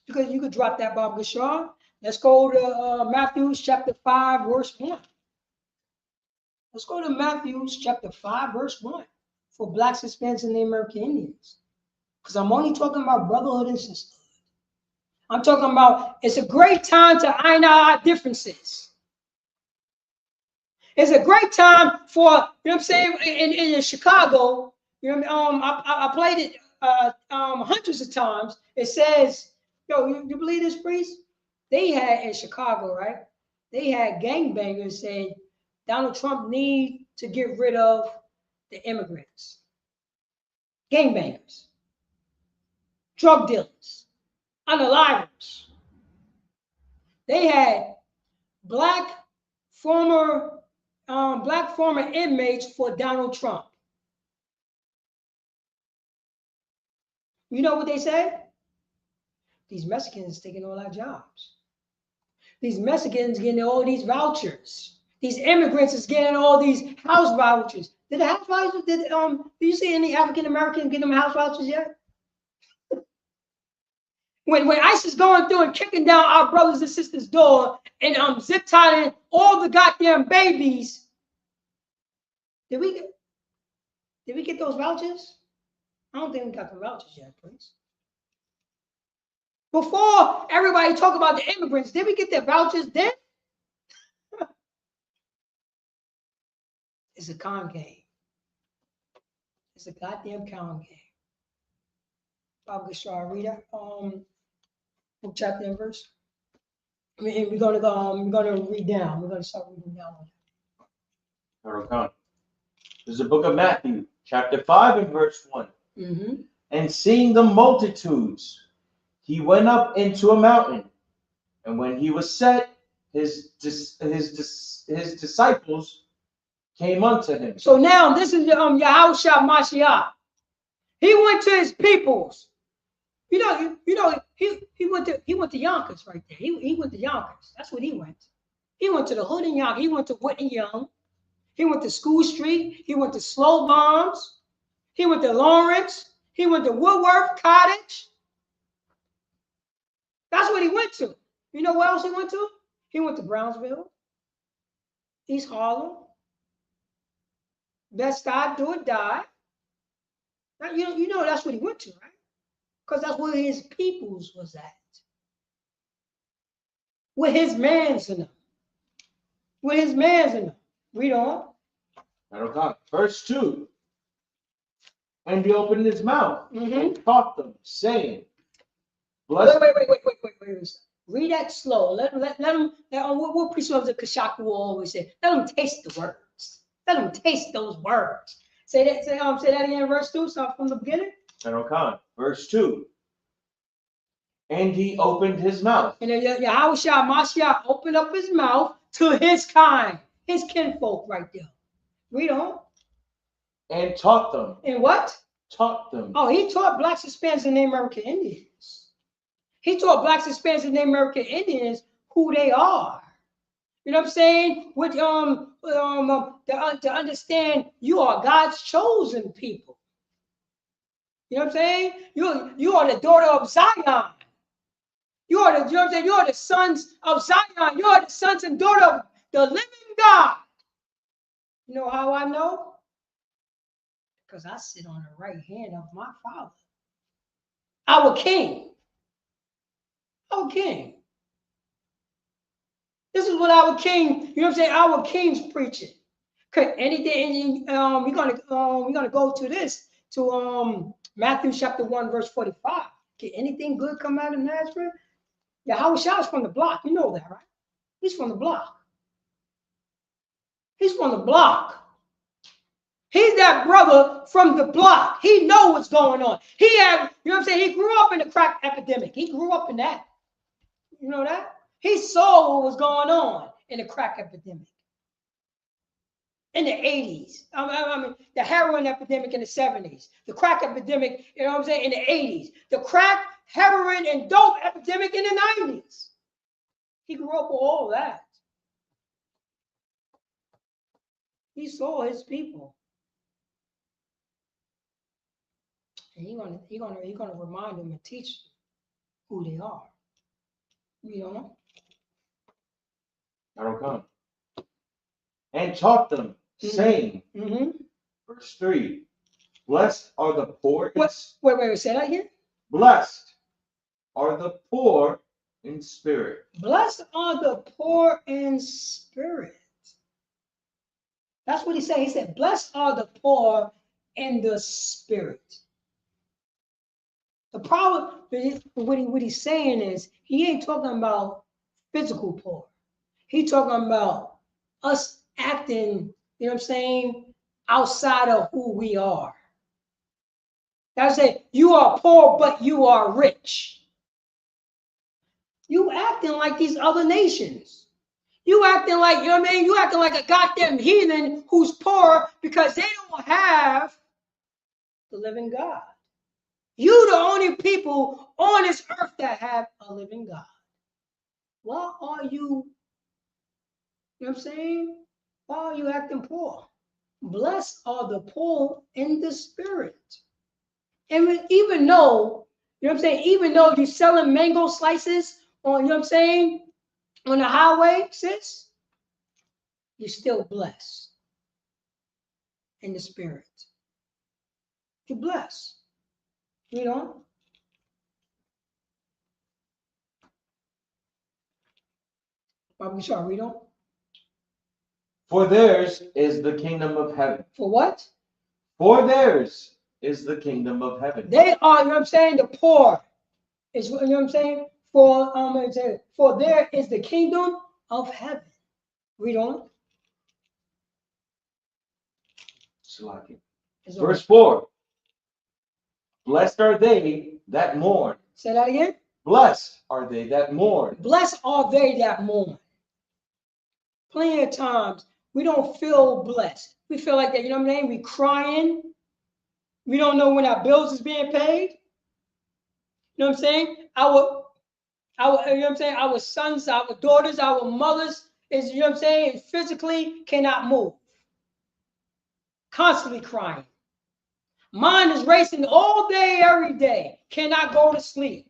Speaker 9: you could drop that, Bob Gashar. Let's go to Matthew chapter 5, verse 1. Let's go to Matthew chapter 5, verse 1 for Blacks, Hispanics, and the American Indians. Because I'm only talking about brotherhood and sisterhood. I'm talking about it's a great time to iron out our differences. It's a great time for, you know what I'm saying, in Chicago, you know, I played it hundreds of times. It says, yo, you believe this, priest? They had in Chicago, right? They had gangbangers saying Donald Trump need to get rid of the immigrants. Gangbangers, drug dealers, unalivers. They had black former inmates for Donald Trump. You know what they said? These Mexicans taking all our jobs. These Mexicans getting all these vouchers. These immigrants is getting all these house vouchers. Did the house vouchers? Do you see any African Americans getting them house vouchers yet? When ICE is going through and kicking down our brothers and sisters' door and zip tying all the goddamn babies, did we get those vouchers? I don't think we got the vouchers yet, please. Before everybody talk about the immigrants, did we get their vouchers then? It's a con game. It's a goddamn con game. Bible Shah, read that book, chapter, and verse. I mean, we're gonna read down. We're gonna start reading down.
Speaker 11: This is the book of Matthew, chapter 5 and verse 1.
Speaker 9: Mm-hmm.
Speaker 11: And seeing the multitudes, he went up into a mountain, and when he was set, his disciples came unto him.
Speaker 9: So now this is Yahushua Mashiach. He went to his peoples. You know, he went to Yonkers right there. He went to Yonkers. That's what he went. He went to the hood in Yonkers. He went to Whitney Young. He went to School Street. He went to Slow Bombs. He went to Lawrence. He went to Woodworth Cottage. That's what he went to. You know what else he went to? He went to Brownsville, East Harlem, Bed-Stuy, Do or Die. Now, you know that's what he went to, right? Because that's where his peoples was at. With his mans in them. With his mans in them. Read on.
Speaker 11: Verse 2. And he opened his mouth and taught them, saying,
Speaker 9: Wait. Read that slow. Let them. What preacher of the Kashaku will always say? Let them taste the words. Let them taste those words. Say that again, verse 2. Start from the beginning.
Speaker 11: Verse 2. And he opened his mouth.
Speaker 9: And then Yahushua Mashiach opened up his mouth to his kind, his kinfolk right there. Read on.
Speaker 11: And taught them.
Speaker 9: And what?
Speaker 11: Taught them.
Speaker 9: Oh, he taught blacks, Hispanics, and Native American Indians. He taught blacks, Hispanics, and Native American Indians who they are. You know what I'm saying? With to understand you are God's chosen people. You know what I'm saying? You are the daughter of Zion. You know what I'm saying? You are the sons of Zion. You are the sons and daughter of the living God. You know how I know? Because I sit on the right hand of my Father. Our King. Our King. This is what our King, you know what I'm saying? Our King's preaching. Okay, anything, we're gonna go to this, to Matthew chapter 1, verse 45. Can anything good come out of Nazareth? Yahushua is from the block. You know that, right? He's from the block. He's from the block. He's that brother from the block. He knows what's going on. He had, you know what I'm saying? He grew up in the crack epidemic. He grew up in that. You know that? He saw what was going on in the crack epidemic. In the 80s. I mean, the heroin epidemic in the 70s. The crack epidemic, you know what I'm saying, in the 80s. The crack, heroin, and dope epidemic in the 90s. He grew up with all that. He saw his people. And he's gonna remind them and teach them who they are. You know?
Speaker 11: That'll come. And taught them, saying, verse 3, Blessed are the poor.
Speaker 9: Wait, say that again.
Speaker 11: Blessed are the poor in spirit.
Speaker 9: Blessed are the poor in spirit. That's what he said. He said, blessed are the poor in the spirit. The problem, what he's saying is, he ain't talking about physical poor. He talking about us acting, you know what I'm saying, outside of who we are. That's it. You are poor, but you are rich. You acting like these other nations. You acting like, you know what I mean? You acting like a goddamn heathen who's poor because they don't have the living God. You the only people on this earth that have a living God. Why are you, you know what I'm saying? Why are you acting poor? Blessed are the poor in the spirit. And even though, you know what I'm saying, even though you're selling mango slices on, you know what I'm saying, on the highway, sis, you're still blessed in the spirit. You're blessed. You know? Bible shall read on.
Speaker 11: For theirs is the kingdom of heaven.
Speaker 9: For what?
Speaker 11: For theirs is the kingdom of heaven.
Speaker 9: They are, you know what I'm saying, the poor. Is, you know what I'm saying? For there is the kingdom of heaven. Read on.
Speaker 11: Verse 4. Blessed are they that mourn.
Speaker 9: Say that again.
Speaker 11: Blessed are they that mourn.
Speaker 9: Blessed are they that mourn. Plenty of times we don't feel blessed. We feel like that, you know what I'm saying? We crying. We don't know when our bills is being paid. You know what I'm saying? Our you know what I'm saying? Our sons, our daughters, our mothers is, you know what I'm saying, physically cannot move. Constantly crying. Mind is racing all day, every day. Cannot go to sleep.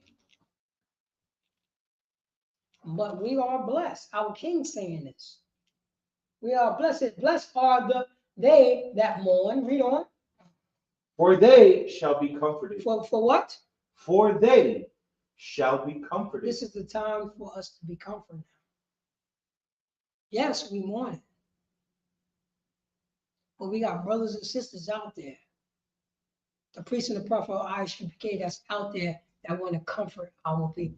Speaker 9: But we are blessed. Our King saying this. We are blessed. Blessed are they that mourn. Read on.
Speaker 11: For they shall be comforted.
Speaker 9: For what?
Speaker 11: For they shall be comforted.
Speaker 9: This is the time for us to be comforted. Yes, we mourn it. But we got brothers and sisters out there. The priest and the prophet of ISUPK that's out there that want to comfort our people.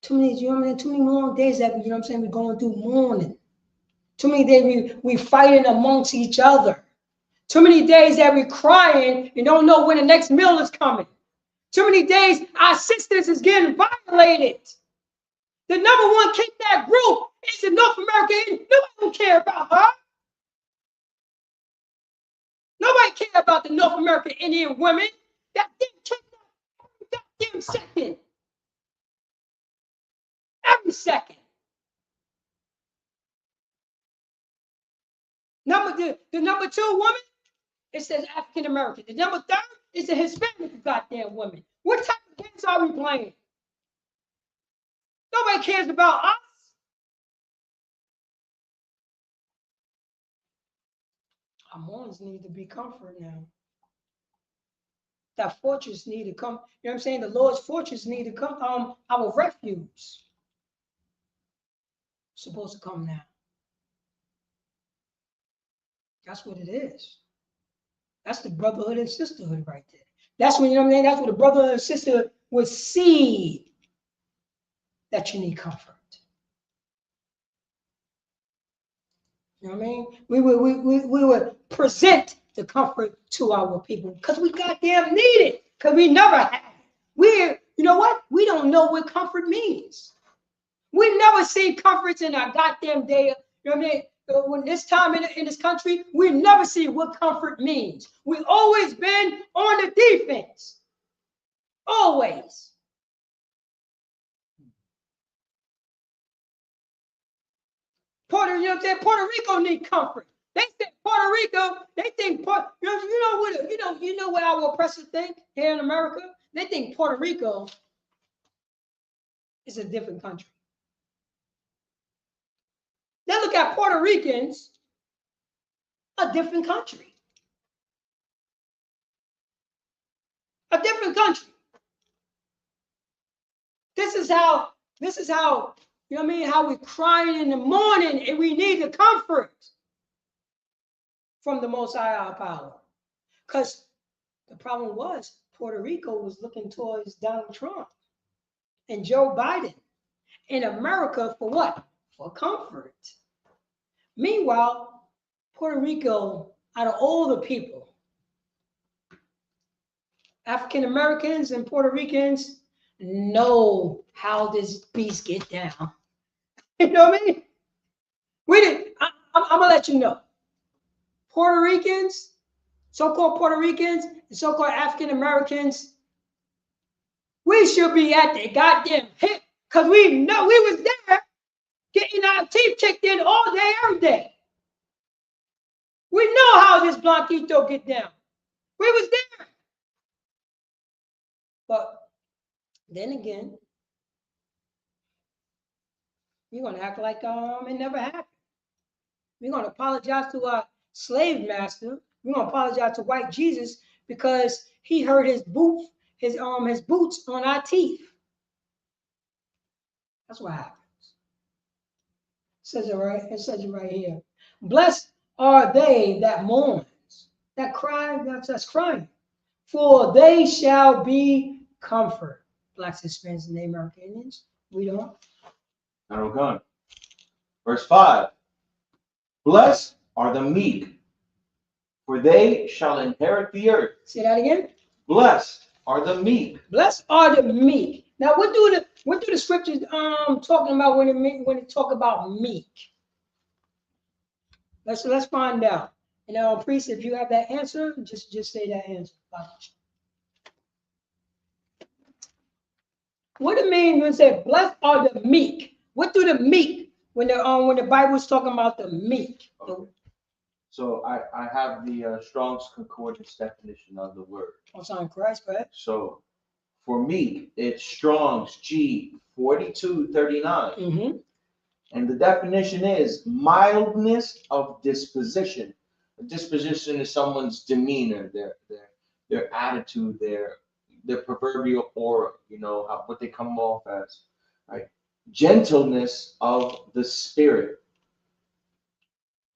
Speaker 9: Too many, you know what I mean? Too many long days that we, you know what I'm saying, we're going through mourning. Too many days we fighting amongst each other. Too many days that we're crying and don't know when the next meal is coming. Too many days our sisters is getting violated. The number one kidnapped group is in North America. Nobody don't care about her. Nobody care about the North American Indian women that get kidnapped every goddamn second. Every second. The number two woman, it says African American. The number third is the Hispanic goddamn woman. What type of games are we playing? Nobody cares about us. Our mourns need to be comfort now. That fortress need to come. You know what I'm saying? The Lord's fortress need to come. Our refuge supposed to come now. That's what it is. That's the brotherhood and sisterhood right there. That's when, you know what I mean? That's what the brotherhood and sisterhood would see that you need comfort. You know what I mean? We would present the comfort to our people because we goddamn need it. Because we never had it. You know what? We don't know what comfort means. We never seen comforts in our goddamn day. You know what I mean? When this time in this country, we never see what comfort means. We've always been on the defense. Always. You know what I'm saying? Puerto Rico need comfort. They say Puerto Rico, they think you know what our oppressors think here in America? They think Puerto Rico is a different country. They look at Puerto Ricans a different country. A different country. This is how, you know what I mean, how we're crying in the morning and we need the comfort from the Most High our power. Because the problem was Puerto Rico was looking towards Donald Trump and Joe Biden in America for what? For comfort. Meanwhile, Puerto Rico, out of all the people, African Americans and Puerto Ricans know how this beast get down. You know what I mean? We didn't. I'm gonna let you know. Puerto Ricans, so-called Puerto Ricans, and so-called African Americans, we should be at the goddamn hip because we know we was there getting our teeth kicked in all day, every day. We know how this Blanquito get down. We was there. But then again, we're gonna act like it never happened. We're gonna apologize to our slave master. We're gonna apologize to white Jesus because he hurt his boots on our teeth. That's what happens. It says it right. It says it right here. Blessed are they that mourns, that cry, that's crying, for they shall be comforted. Blacks, Hispanics, and Native American Indians. We don't.
Speaker 11: I don't go. Verse 5. Blessed are the meek, for they shall inherit the earth.
Speaker 9: Say that again.
Speaker 11: Blessed are the meek.
Speaker 9: Blessed are the meek. Now, what do the scriptures talking about when it talk about meek? Let's find out. And priest, if you have that answer, just say that answer. What it mean when it say blessed are the meek? What do the meek when the Bible is talking about the meek?
Speaker 11: Okay. So I have the Strong's Concordance definition of the word.
Speaker 9: What's on Christ, right?
Speaker 11: So for meek, it's Strong's G 4239.
Speaker 9: Mm-hmm.
Speaker 11: And the definition is mildness of disposition. A disposition is someone's demeanor, their attitude, their proverbial aura, what they come off as, right? Gentleness of the spirit.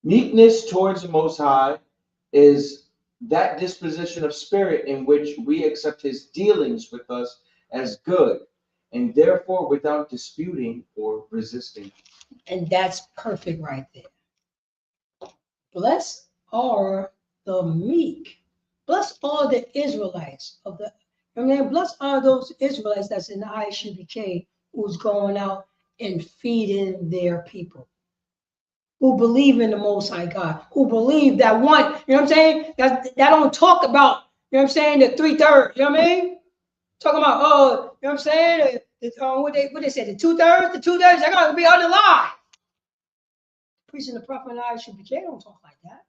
Speaker 11: Meekness towards the Most High is that disposition of spirit in which we accept his dealings with us as good, and therefore without disputing or resisting.
Speaker 9: And that's perfect right there. Blessed are the meek. Blessed are the Israelites blessed are those Israelites that's in the ISUPK who's going out and feeding their people, who believe in the Most High God, who believe that one, you know what I'm saying? That don't talk about, you know what I'm saying, the 3/3, you know what I mean? Talking about, you know what I'm saying? What they say, the 2/3, they're gonna be unalive. Preaching the prophet and ISUPK don't talk like that.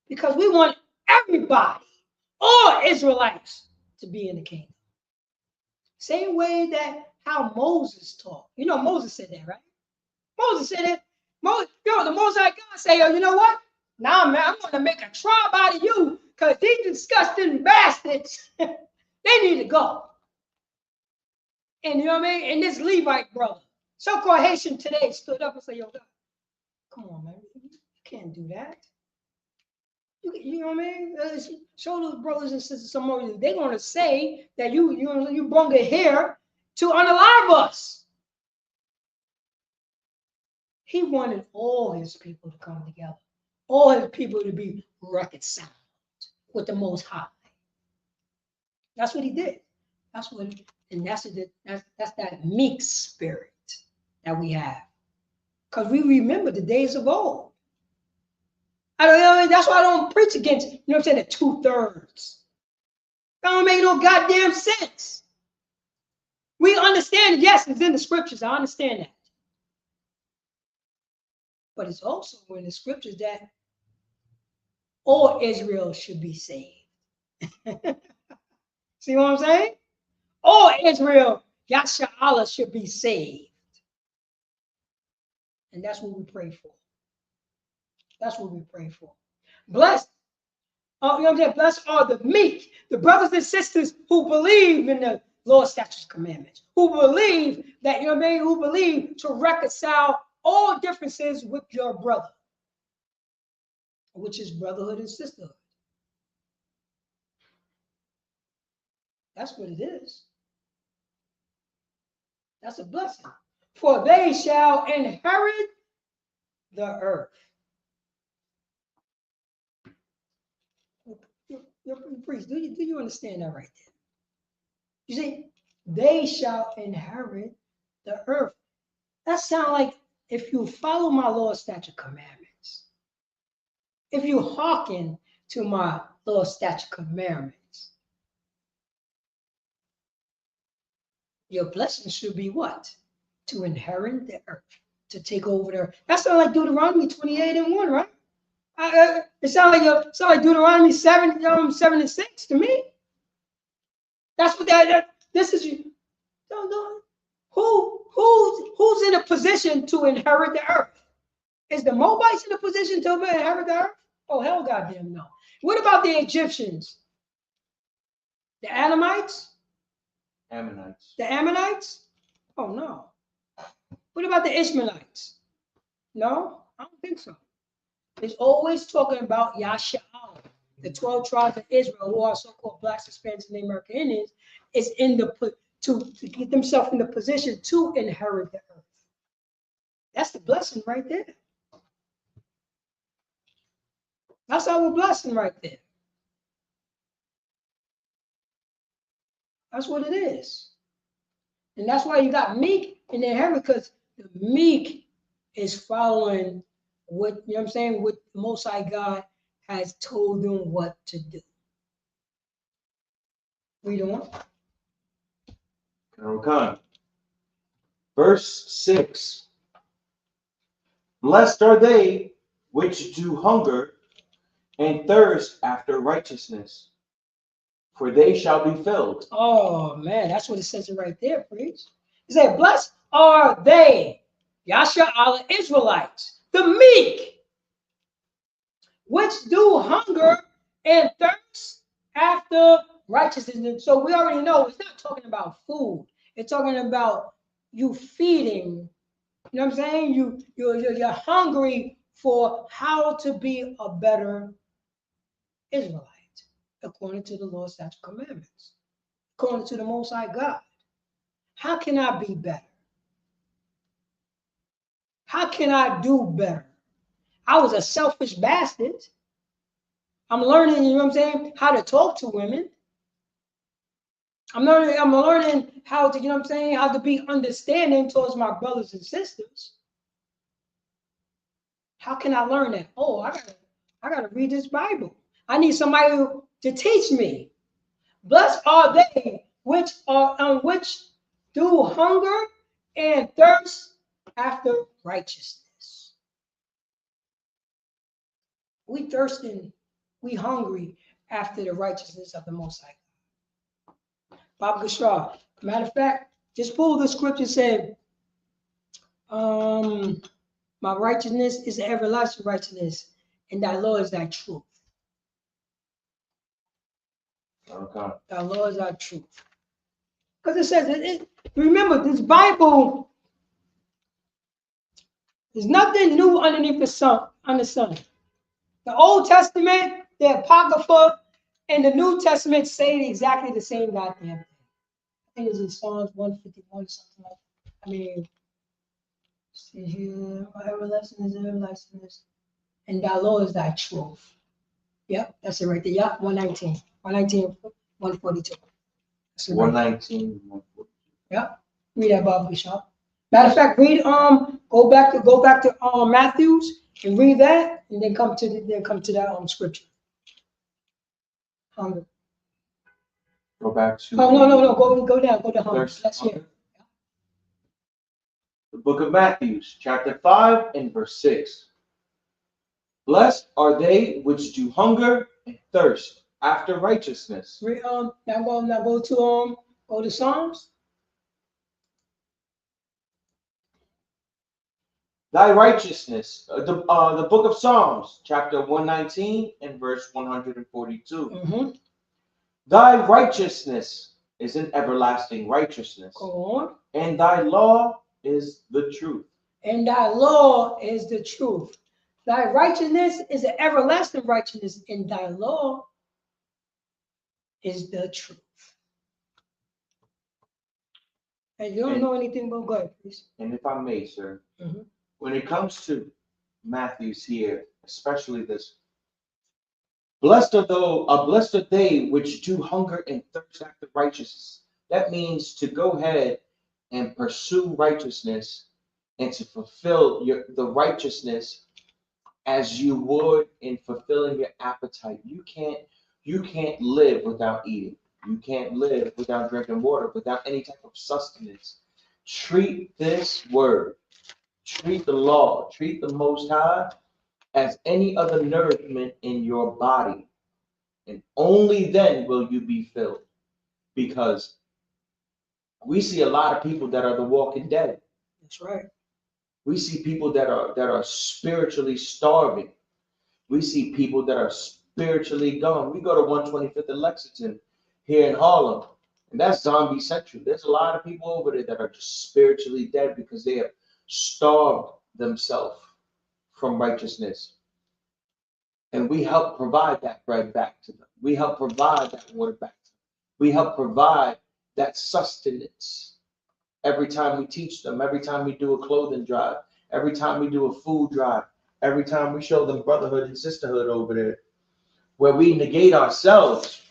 Speaker 9: Because we want everybody, all Israelites, to be in the kingdom. Same way that how Moses taught. You know, Moses said that, right? Moses said it. The Most High God say, you know what? Nah, man, I'm going to make a tribe out of you because these disgusting bastards, they need to go. And you know what I mean? And this Levite brother, so-called Haitian today, stood up and said, yo, God, come on, man. You can't do that. You know what I mean? Show those brothers and sisters some more. They're going to say that you brought it here to unalive us. He wanted all his people to come together, all his people to be reconciled with the Most High. That's what he did. That's that meek spirit that we have, because we remember the days of old. That's why I don't preach against, you know what I'm saying, the 2/3. That don't make no goddamn sense. We understand, yes, it's in the scriptures. I understand that. But it's also in the scriptures that all Israel should be saved. See what I'm saying? All Israel, Yasha Allah, should be saved. And that's what we pray for. That's what we pray for. Blessed You know what I'm saying? Blessed are the meek, the brothers and sisters who believe in the Lord's statutes, commandments, who believe that, you know what I mean, who believe to reconcile all differences with your brother, which is brotherhood and sisterhood. That's what it is. That's a blessing. For they shall inherit the earth. Your priest, do you understand that right there? You see, they shall inherit the earth. That sounds like if you follow my Lord's statute commandments, if you hearken to my Lord's statute commandments, your blessing should be what? To inherit the earth, to take over the earth. That sounds like Deuteronomy 28:1, right? It sounds like Deuteronomy 7:7-6 to me. That's what this is. Who's in a position to inherit the earth? Is the Moabites in a position to inherit the earth? Oh, hell, goddamn no. What about the Egyptians? The Ammonites? The Ammonites? Oh, no. What about the Ishmaelites? No, I don't think so. It's always talking about Yasha'al, the 12 tribes of Israel, who are so-called blacks, Hispanics, and American Indians, is in the to get themselves in the position to inherit the earth. That's the blessing right there. That's our blessing right there. That's what it is. And that's why you got meek in the inherit, because the meek is following what, you know what I'm saying, what the Most High God has told them what to do. Read on.
Speaker 11: Okay. Verse 6. Blessed are they which do hunger and thirst after righteousness, for they shall be filled.
Speaker 9: Oh, man, that's what it says right there, preach. It said, blessed are they, Yasha'al Israelites, the meek, which do hunger and thirst after righteousness. So we already know it's not talking about food. It's talking about you feeding. You know what I'm saying? You're hungry for how to be a better Israelite, according to the Lord's statute commandments, according to the Most High God. How can I be better? How can I do better? I was a selfish bastard. I'm learning, you know what I'm saying, how to talk to women. I'm learning how to, you know what I'm saying, how to be understanding towards my brothers and sisters. How can I learn that? Oh, I gotta read this Bible. I need somebody to teach me. Blessed are they which do hunger and thirst after righteousness. We thirsting, we hungry after the righteousness of the Most High God. Bob Gashar. Matter of fact, just pull the scripture said, my righteousness is the everlasting righteousness, and thy law is thy truth.
Speaker 11: Okay.
Speaker 9: Thy law is thy truth. Because it says, remember, this Bible, there's nothing new underneath the sun, on the sun. The Old Testament, the Apocrypha, and the New Testament say exactly the same goddamn thing. I think it's in Psalms 151 or something like that. I mean, see here, my everlasting is everlasting, and thy law is thy truth. Yep, that's it right there. Yep, 119, 142.
Speaker 11: 119, 142.
Speaker 9: Yep, read that, Bob Bishop. Matter of fact, read go back to Matthews and read that, and then come to that scripture. Hunger.
Speaker 11: Go back to.
Speaker 9: Oh no, go down, go to hunger. Let's hear.
Speaker 11: The book of Matthew, chapter 5 and verse 6. Blessed are they which do hunger and thirst after righteousness.
Speaker 9: Now go to Psalms.
Speaker 11: Thy righteousness, the book of Psalms, chapter 119 and verse 142.
Speaker 9: Mm-hmm.
Speaker 11: Thy righteousness is an everlasting righteousness.
Speaker 9: Go on.
Speaker 11: And thy law is the truth.
Speaker 9: And thy law is the truth. Thy righteousness is an everlasting righteousness, and thy law is the truth. And you don't know anything about God, please.
Speaker 11: And if I may, sir,
Speaker 9: Mm-hmm.
Speaker 11: when it comes to Matthew's here, especially this, blessed are they which do hunger and thirst after righteousness. That means to go ahead and pursue righteousness and to fulfill the righteousness as you would in fulfilling your appetite. You can't live without eating. You can't live without drinking water, without any type of sustenance. Treat this word, treat the law, treat the Most High as any other nourishment in your body. And only then will you be filled. Because we see a lot of people that are the walking dead.
Speaker 9: That's right.
Speaker 11: We see people that are spiritually starving. We see people that are spiritually gone. We go to 125th and Lexington here in Harlem, and that's zombie central. There's a lot of people over there that are just spiritually dead because they have starved themselves from righteousness. And we help provide that bread back to them. We help provide that water back to them. We help provide that sustenance. Every time we teach them, every time we do a clothing drive, every time we do a food drive, every time we show them brotherhood and sisterhood over there, where we negate ourselves,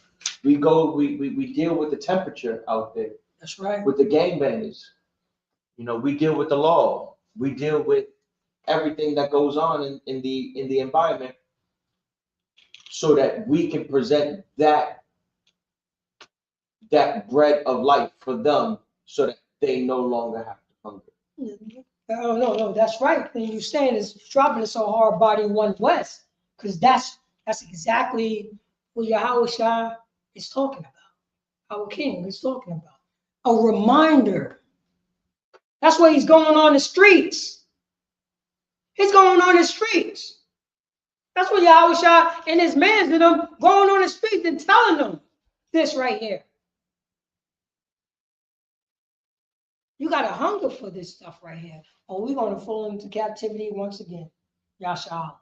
Speaker 11: we deal with the temperature out there.
Speaker 9: That's right.
Speaker 11: With the gangbangers. We deal with the law. We deal with everything that goes on in the environment so that we can present that bread of life for them so that they no longer have to hunger.
Speaker 9: No, that's right. And you're saying is dropping it so hard, body one west, because that's exactly what Yahweh is talking about. Our King is talking about a reminder. That's why he's going on the streets. He's going on the streets. That's what Yahweh and his men did them going on the streets and telling them this right here. You got a hunger for this stuff right here. Or we're going to fall into captivity once again. Yasha'al.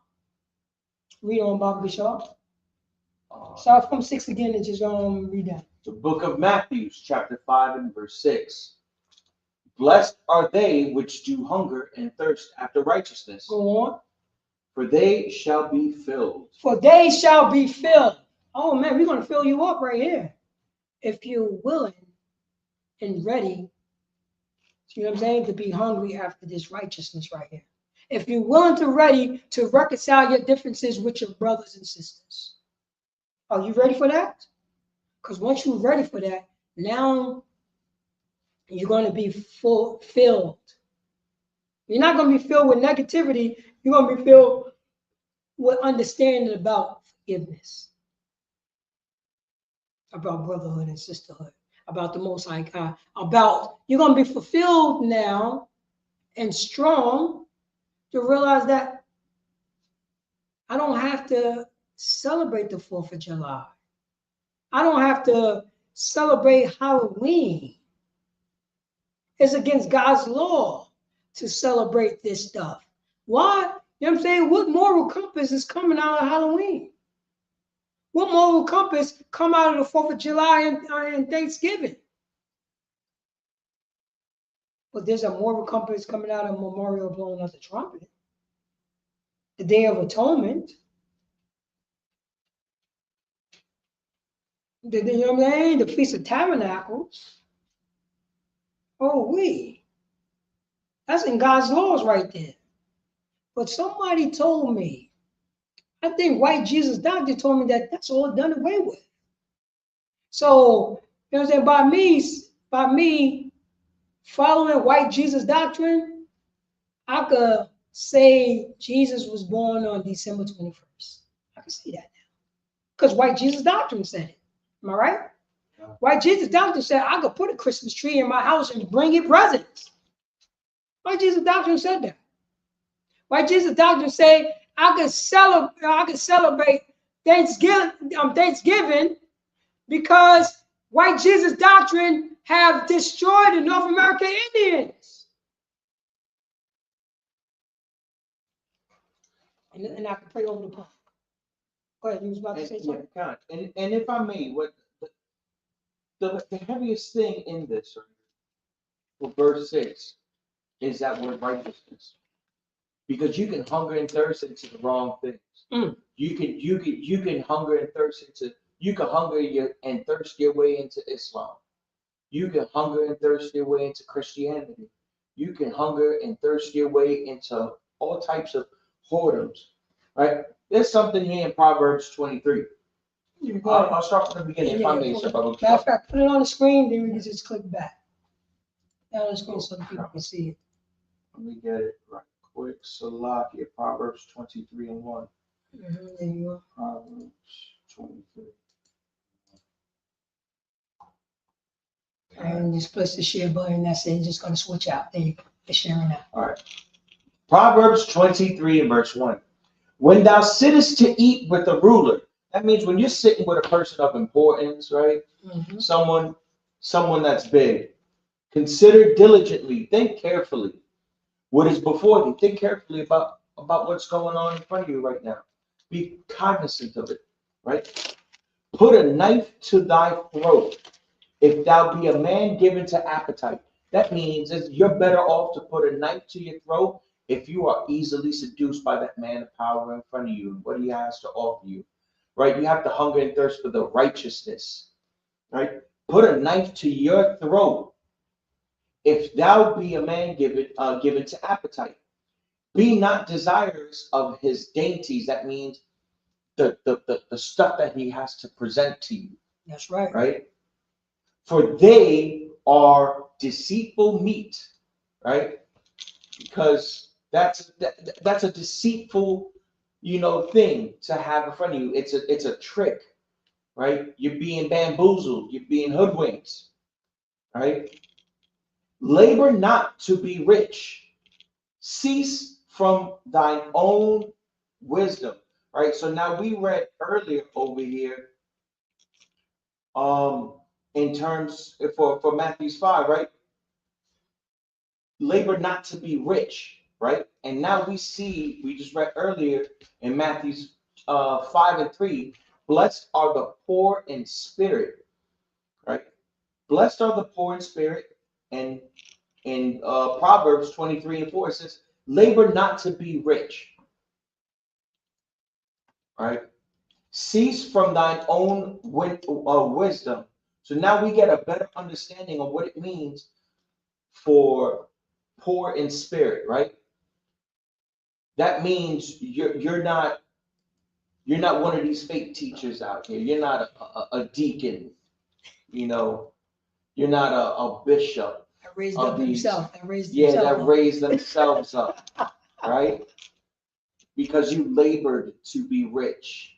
Speaker 9: Read on Baba Bishop. Start from 6 again and just read that.
Speaker 11: The book of Matthew, chapter 5 and verse 6. Blessed are they which do hunger and thirst after righteousness.
Speaker 9: Go on.
Speaker 11: For they shall be filled.
Speaker 9: For they shall be filled. Oh man, we're going to fill you up right here. If you're willing and ready, you know what I'm saying, to be hungry after this righteousness right here. If you're willing to ready to reconcile your differences with your brothers and sisters. Are you ready for that? Because once you're ready for that, now you're going to be filled. You're not going to be filled with negativity. You're going to be filled with understanding about forgiveness, about brotherhood and sisterhood, about the Most High God, about you're going to be fulfilled now and strong to realize that I don't have to celebrate the 4th of July. I don't have to celebrate Halloween. It's against God's law to celebrate this stuff. Why? You know what I'm saying? What moral compass is coming out of Halloween? What moral compass come out of the 4th of July and Thanksgiving? But there's a moral compass coming out of Memorial blowing out the trumpet. The Day of Atonement. You know what I'm saying? The Feast of Tabernacles. Oh, that's in God's laws right there. But somebody told me, I think White Jesus Doctor told me that that's all done away with. So, you know what I'm saying? By me following White Jesus doctrine, I could say Jesus was born on December 21st. I can see that now. Because White Jesus doctrine said it. Am I right? Yeah. White Jesus doctrine said I could put a Christmas tree in my house and bring it presents. White Jesus doctrine said that. White Jesus doctrine say I could celebrate Thanksgiving because white Jesus doctrine have destroyed the North American Indians. And I can pray over the book. Go ahead, you was about to say something?
Speaker 11: Yeah, and if I may, what the heaviest thing in this, for verse 6, is that word righteousness. Because you can hunger and thirst into the wrong things. You can hunger and thirst into, you can and thirst your way into Islam. You can hunger and thirst your way into Christianity. You can hunger and thirst your way into all types of whoredoms, right? There's something here in Proverbs 23. I'll start from the beginning if I may.
Speaker 9: Matter of fact, put it on the screen, then we can just click back. Down on the screen so the people can see it.
Speaker 11: Let me get it right quick. Salakia, Proverbs 23 and 1.
Speaker 9: There you go.
Speaker 11: Proverbs 23.
Speaker 9: And just press the share button. That's it. It's just going to switch out. There you go. It's sharing now.
Speaker 11: All right. Proverbs 23 and verse 1. When thou sittest to eat with a ruler, that means when you're sitting with a person of importance, right? Someone that's big. Consider diligently, think carefully what is before thee. Think carefully about what's going on in front of you right now. Be cognizant of it, right? Put a knife to thy throat if thou be a man given to appetite. That means you're better off to put a knife to your throat if you are easily seduced by that man of power in front of you and what he has to offer you, right? You have to hunger and thirst for the righteousness, right? Put a knife to your throat if thou be a man given to appetite. Be not desirous of his dainties. That means the stuff that he has to present to you.
Speaker 9: That's right.
Speaker 11: Right? For they are deceitful meat, right? Because that's a deceitful, thing to have in front of you. It's a trick, right? You're being bamboozled. You're being hoodwinked, right? Labor not to be rich. Cease from thine own wisdom, right? So now we read earlier over here, in terms for Matthew's 5, right? Labor not to be rich, right? And now we just read earlier in Matthew's 5 and 3, blessed are the poor in spirit, right? Blessed are the poor in spirit. And in Proverbs 23 and 4, it says, labor not to be rich, right? Cease from thine own wisdom. So now we get a better understanding of what it means for poor in spirit, right? That means you're not one of these fake teachers out here. You're not a deacon, you're not a bishop.
Speaker 9: That raised up himself. That
Speaker 11: raised themselves up, right? Because you labored to be rich.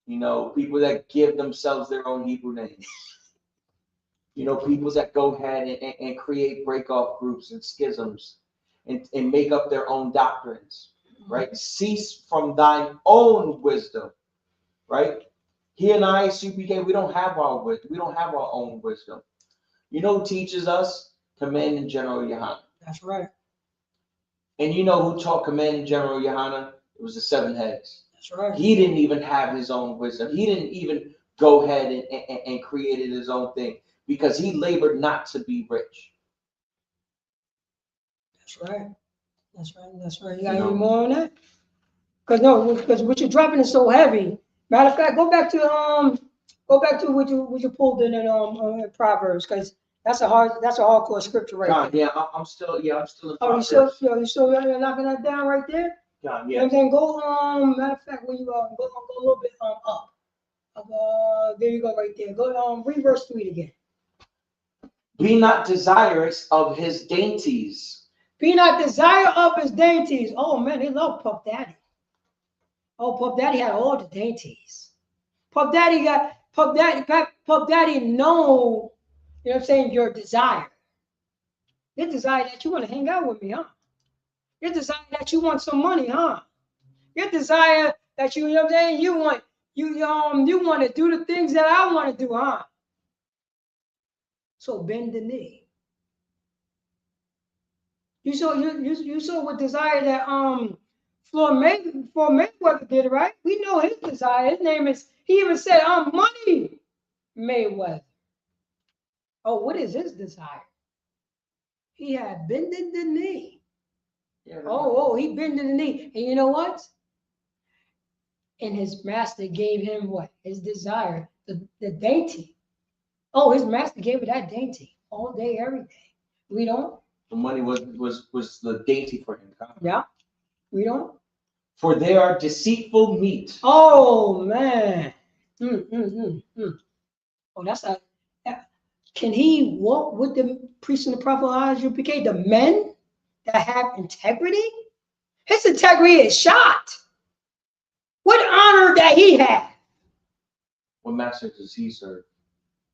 Speaker 11: People that give themselves their own Hebrew names. People that go ahead and create break-off groups and schisms and make up their own doctrines, right? Cease from thine own wisdom, right? Here in ISUPK, we don't have our own wisdom. Who teaches us? Commanding General Yohanan.
Speaker 9: That's right.
Speaker 11: And who taught Commanding General Yohanan? It was the seven heads.
Speaker 9: That's right.
Speaker 11: He didn't even have his own wisdom. He didn't even go ahead and created his own thing because he labored not to be rich.
Speaker 9: That's right. That's right. You got any more on that? Because what you're dropping is so heavy. Matter of fact, go back to what you pulled in Proverbs, because that's a hardcore scripture right
Speaker 11: God,
Speaker 9: there.
Speaker 11: yeah, I'm still in
Speaker 9: Oh, you still knocking that down right there?
Speaker 11: God, yeah.
Speaker 9: And then go matter of fact, when you go a little bit up. There you go right there. Go read verse 3 again.
Speaker 11: Be not desirous of his dainties.
Speaker 9: Be not desire of his dainties. Oh man, they love Puff Daddy. Oh, Puff Daddy had all the dainties. Puff Daddy know, your desire. Your desire that you want to hang out with me, huh? Your desire that you want some money, huh? Your desire that you know what I'm saying, you want to do the things that I want to do, huh? So bend the knee. You saw what desire that Floyd Mayweather did, right? We know his desire. His name is, he even said, I'm Money Mayweather. Oh, what is his desire? He had bended the knee. Yeah, he bended the knee. And you know what? And his master gave him what? His desire, the dainty. Oh, his master gave it that dainty all day, every day. We don't.
Speaker 11: The money was the dainty for him.
Speaker 9: Yeah, we don't.
Speaker 11: For they are deceitful meat.
Speaker 9: Oh man. Oh, that's a. Can he walk with the priest and the prophet ISUPK, the men that have integrity? His integrity is shot. What honor that he have?
Speaker 11: What master does he serve?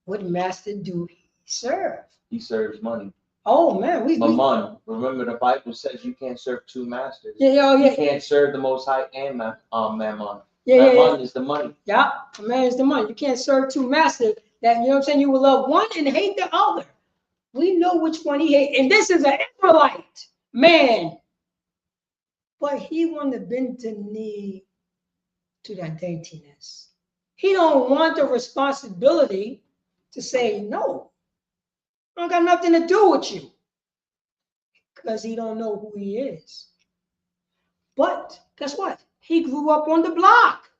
Speaker 9: What master do he serve?
Speaker 11: He serves money.
Speaker 9: Oh man,
Speaker 11: Mammon. Remember, the Bible says you can't serve two masters.
Speaker 9: Yeah.
Speaker 11: You can't serve the Most High and Mammon.
Speaker 9: Yeah.
Speaker 11: Mammon is the money.
Speaker 9: Yeah, man is the money. You can't serve two masters. That, you know what I'm saying? You will love one and hate the other. We know which one he hates, and this is an Israelite man, but he wanted to bend the knee to that daintiness. He don't want the responsibility to say no. I don't got nothing to do with you, because he don't know who he is. But guess what? He grew up on the block.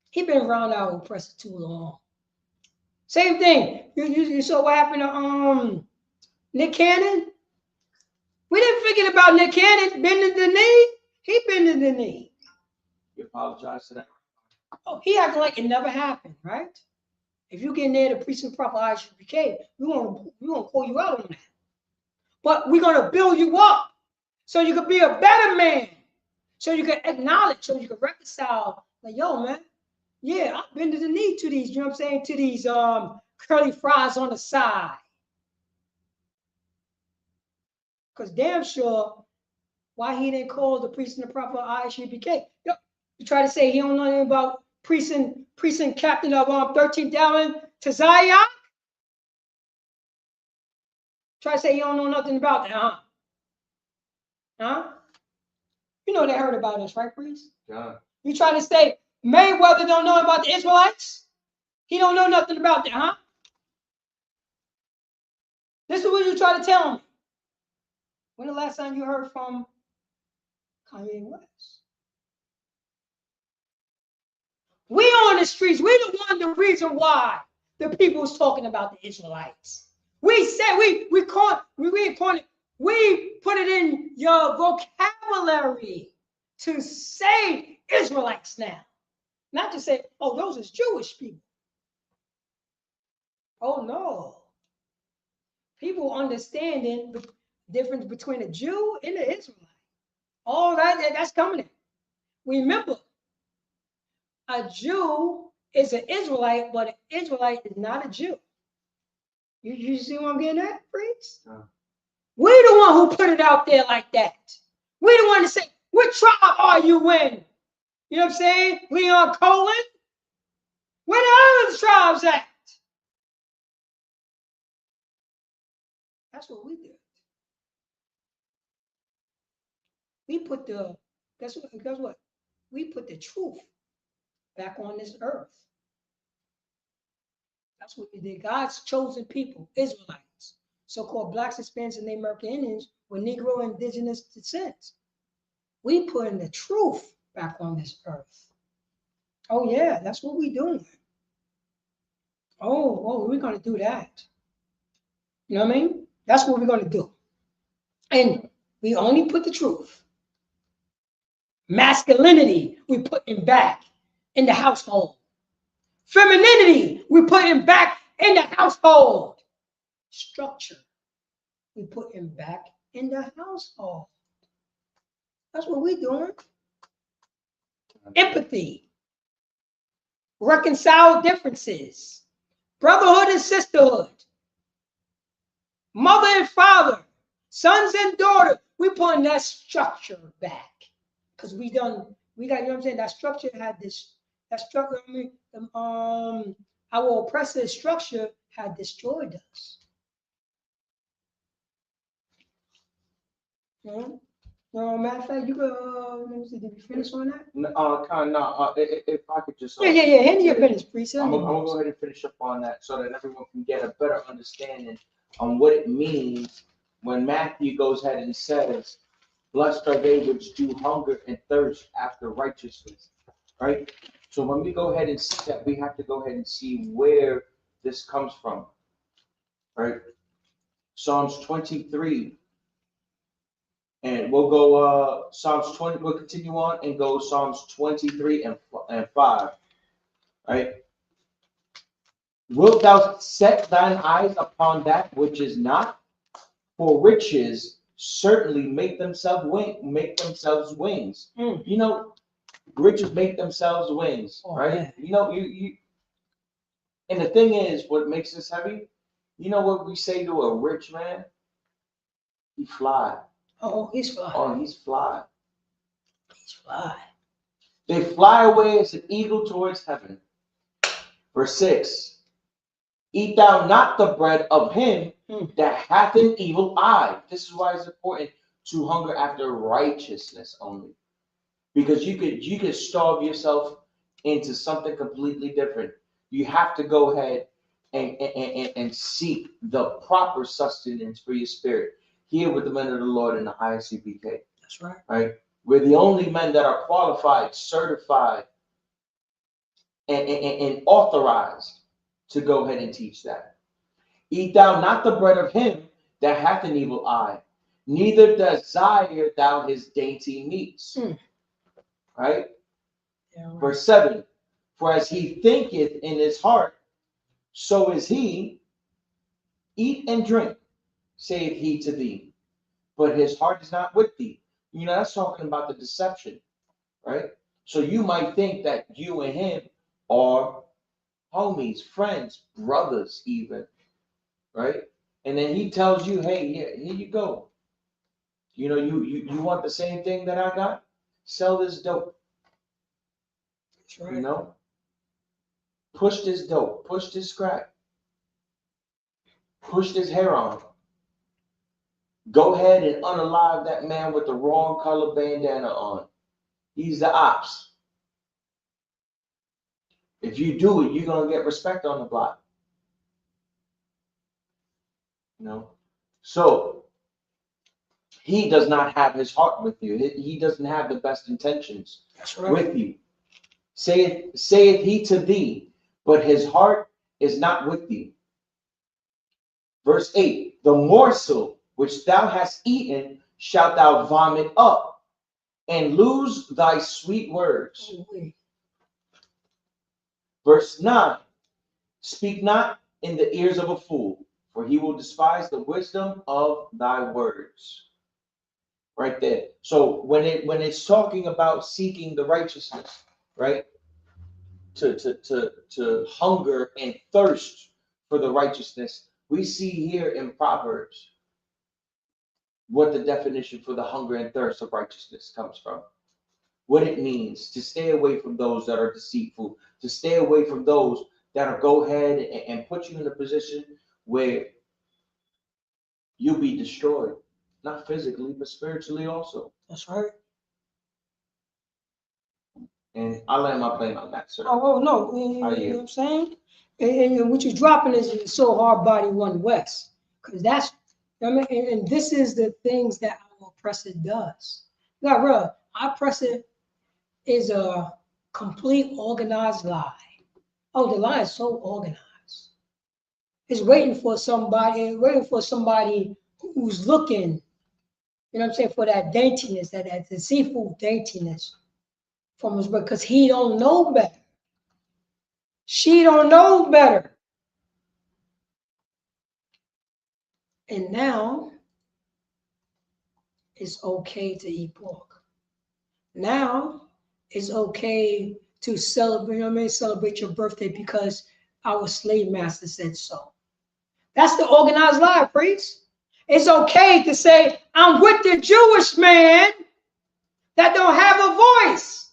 Speaker 9: He been around our oppressor too long. Same thing. You saw what happened to Nick Cannon? We didn't forget about Nick Cannon bending the knee. He bended the knee.
Speaker 11: He apologized to that.
Speaker 9: Oh, he acting like it never happened, right? If you get near the priest and prophet ISUPK, we gonna pull you out on that. But we're gonna build you up so you can be a better man, so you can acknowledge, so you can reconcile. Like, yo, man, yeah, I'm bending the knee to these, you know what I'm saying, to these curly fries on the side. Because damn sure, why he didn't call the priest and the prophet ISUPK? You try to say he don't know anything about priest and captain of 13th Battalion to Zion? Try to say he don't know nothing about that, huh? Huh? You know they heard about us, right, priest?
Speaker 11: Yeah.
Speaker 9: You try to say Mayweather don't know about the Israelites? He don't know nothing about that, huh? This is what you try to tell me. When the last time you heard from Kanye West? We on the streets. We the reason why the people's talking about the Israelites. We said we put it in your vocabulary to say Israelites now. Not to say, oh, those is Jewish people. Oh no. People understanding the difference between a Jew and an Israelite. All right, that's coming in. Remember, a Jew is an Israelite, but an Israelite is not a Jew. You see what I'm getting at, priest? We're the one who put it out there like that. We're the one to say, what tribe are you in? You know what I'm saying? Leon Cohen? Where the other tribes at? That's what we did. We put guess what? We put the truth back on this earth. That's what we did. God's chosen people, Israelites, so-called blacks, Hispanics, and Native American Indians with Negro indigenous descent. We putting the truth back on this earth. Oh yeah, that's what we doing. Oh, we're gonna do that. You know what I mean? That's what we're gonna do. And we only put the truth. Masculinity, we putting back in the household. Femininity, we putting back in the household. Structure, we putting back in the household. That's what we doing. Empathy, reconcile differences, brotherhood and sisterhood, mother and father, Sons and daughters, we putting that structure back. Because we got, you know what I'm saying? That structure had this, that structure, I mean, our oppressive structure had destroyed us. Matter of fact, you could, let me see, did you finish on that?
Speaker 11: If I could just.
Speaker 9: Yeah. Hand your business, priest.
Speaker 11: I'm gonna go ahead and finish up on that so that everyone can get a better understanding on what it means when Matthew goes ahead and says, blessed are they which do hunger and thirst after righteousness, right? So when we go ahead and see that, we have to go ahead and see where this comes from, right? Psalms 23. And we'll go Psalms 20, we'll continue on and go Psalms 23 and 5. Right? Wilt thou set thine eyes upon that which is not? For riches certainly make themselves wings. You know, riches make themselves wings, right? Man. You know, you and the thing is, what makes this heavy, you know what we say to a rich man? He fly.
Speaker 9: Oh, he's fly.
Speaker 11: Oh, he's fly.
Speaker 9: He's fly.
Speaker 11: They fly away as an eagle towards heaven. Verse 6. Eat thou not the bread of him that hath an evil eye. This is why it's important to hunger after righteousness only. Because you could starve yourself into something completely different. You have to go ahead and seek the proper sustenance for your spirit. Here with the men of the Lord in the ISUPK.
Speaker 9: That's right.
Speaker 11: Right? We're the only men that are qualified, certified, and authorized to go ahead and teach that. Eat thou not the bread of him that hath an evil eye, neither desire thou his dainty meats. Right?
Speaker 9: Yeah, right?
Speaker 11: Verse 7. For as he thinketh in his heart, so is he. Eat and drink, saith he to thee, but his heart is not with thee. You know, that's talking about the deception, right? So you might think that you and him are homies, friends, brothers even, right? And then he tells you, hey, here you go. You know, you want the same thing that I got? Sell this dope.
Speaker 9: That's right.
Speaker 11: You know? Push this dope, push this crack, push this heroin. Go ahead and unalive that man with the wrong color bandana on. He's the ops. If you do it, you're going to get respect on the block. You know? So, he does not have his heart with you. He doesn't have the best intentions with you. Saith he to thee, but his heart is not with thee. Verse 8, the morsel which thou hast eaten shalt thou vomit up, and lose thy sweet words. Verse 9, speak not in the ears of a fool, for he will despise the wisdom of thy words. Right there. So when it's talking about seeking the righteousness, right? To hunger and thirst for the righteousness, we see here in Proverbs what the definition for the hunger and thirst of righteousness comes from. What it means to stay away from those that are deceitful, to stay away from those that will go ahead and put you in a position where you'll be destroyed, not physically, but spiritually also.
Speaker 9: That's right.
Speaker 11: And I land my plane on that, sir.
Speaker 9: Oh, no. You know what I'm saying? And what you're dropping is so hard body one west. Because that's, I mean, and this is the things that our oppressor does. Now, bro, our oppressor is a complete organized lie. Oh, the lie is so organized. It's waiting for somebody who's looking, you know what I'm saying, for that daintiness, that the seafood daintiness from us, because he don't know better. She don't know better. And now it's okay to eat pork. Now it's okay to celebrate, you know what I mean, celebrate your birthday because our slave master said so. That's the organized lie, priest. It's okay to say, I'm with the Jewish man that don't have a voice.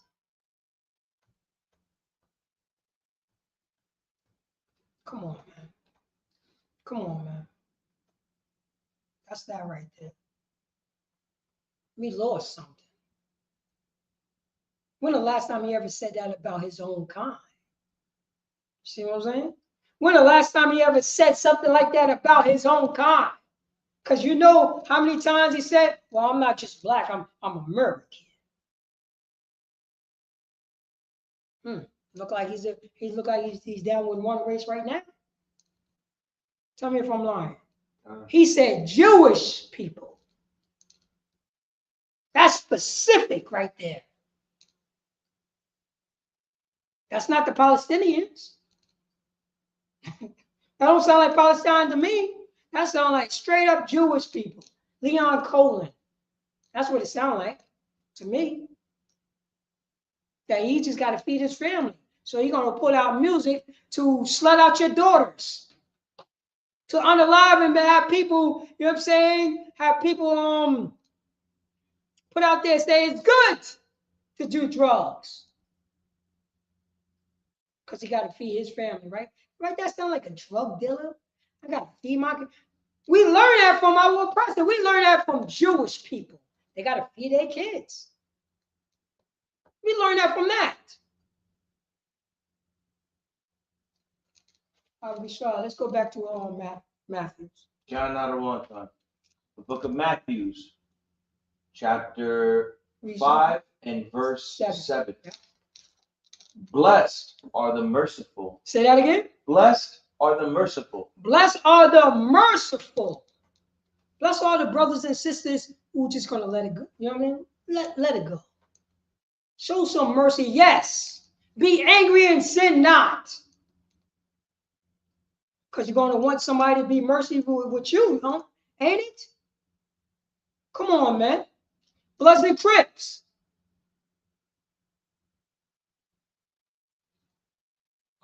Speaker 9: Come on, man. Come on, man. That's that right there. We lost something. When the last time he ever said that about his own kind? See what I'm saying? When the last time he ever said something like that about his own kind? Because you know how many times he said, well, I'm not just black, I'm American. Look like he's down with one race right now. Tell me if I'm lying. He said Jewish people. That's specific right there. That's not the Palestinians. That don't sound like Palestine to me. That sounds like straight up Jewish people. Leon Cohen. That's what it sounds like to me. That he just got to feed his family. So he's going to put out music to slut out your daughters. To unalive and have people, you know what I'm saying? Have people put out there say it's good to do drugs. Because he got to feed his family, right? Right? That sound like a drug dealer. I got to feed my kids. We learn that from our oppressor. We learn that from Jewish people. They got to feed their kids. We learn that from that. I'll be sure. Let's go back to Matthew.
Speaker 11: John not a one time. The book of Matthew, chapter 5 and verse 7. Blessed are the merciful.
Speaker 9: Say that again.
Speaker 11: Blessed are the merciful.
Speaker 9: Blessed are the merciful. Blessed are the brothers and sisters who just gonna let it go. You know what I mean? Let it go. Show some mercy, yes. Be angry and sin not. Because you're gonna want somebody to be merciful with you, huh? Ain't it? Come on, man. Bloods and Crips.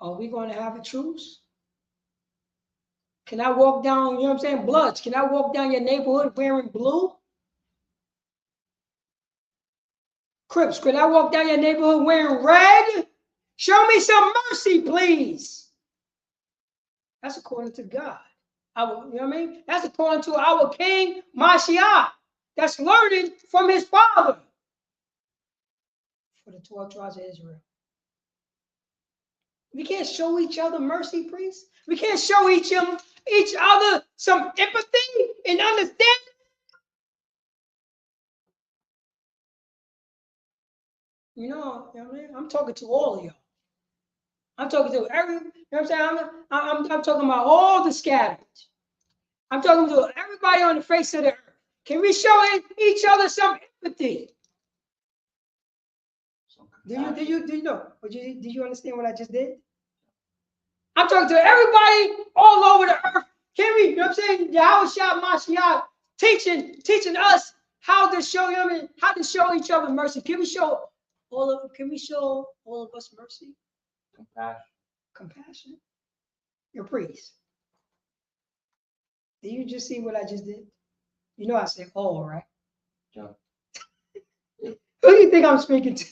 Speaker 9: Are we going to have a truce? Can I walk down, you know what I'm saying, Bloods? Can I walk down your neighborhood wearing blue? Crips, can I walk down your neighborhood wearing red? Show me some mercy, please. That's according to God. You know what I mean? That's according to our King Mashiach. That's learning from his father. For the 12 tribes of Israel. We can't show each other mercy, priests. We can't show each other some empathy and understanding. You know what I mean? I'm talking to all of y'all. I'm talking to every, you know what I'm saying? I'm talking about all the scattered. I'm talking to everybody on the face of the earth. Can we show each other some empathy? Did you know? Did you understand what I just did? I'm talking to everybody all over the earth. Can we, you know what I'm saying? Yahushua Mashiach teaching us how to show him and how to show each other mercy. Can we show all of us mercy? Compassion. Your priest. Did you just see what I just did? You know I said all, right?
Speaker 11: Yeah.
Speaker 9: Who do you think I'm speaking to?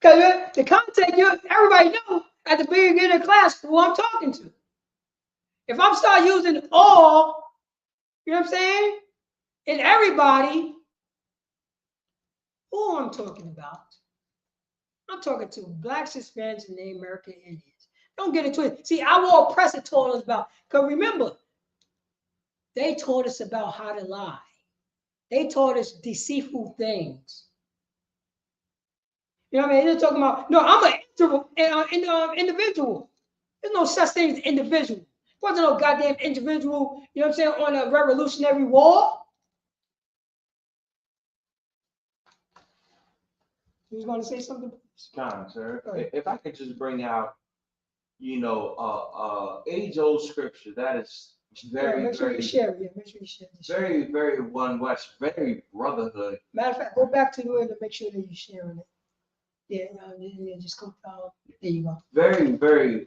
Speaker 9: Because the context, everybody know at the beginning of class who I'm talking to. If I'm start using all, you know what I'm saying? And everybody, who I'm talking about? I'm talking to Blacks, Hispanics, and Native American Indians. Don't get it twisted. See, our oppressor taught us about, because remember, they taught us about how to lie. They taught us deceitful things. You know what I mean? They're talking about, no, I'm an individual. There's no such thing as individual. There wasn't no goddamn individual, you know what I'm saying, on a Revolutionary War. You was going to say something?
Speaker 11: John, sir, if I could just bring out, you know, age-old scripture that is very,
Speaker 9: make sure
Speaker 11: very,
Speaker 9: you share it. Yeah, make sure you share it.
Speaker 11: very, very one West, very brotherhood.
Speaker 9: Matter of fact, go back to it and make sure that you're sharing it. Yeah, just come. There you go.
Speaker 11: Very, very,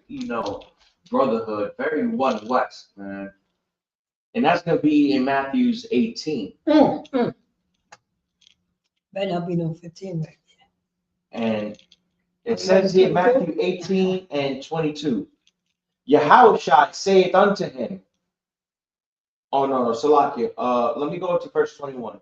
Speaker 11: brotherhood, very one West, man. And that's gonna be in Matthew's 18.
Speaker 9: Better not be no 15 right there.
Speaker 11: And it says here, Matthew 18 and 22. Yahushua saith unto him. Oh, no, Salakia. Let me go to verse 21.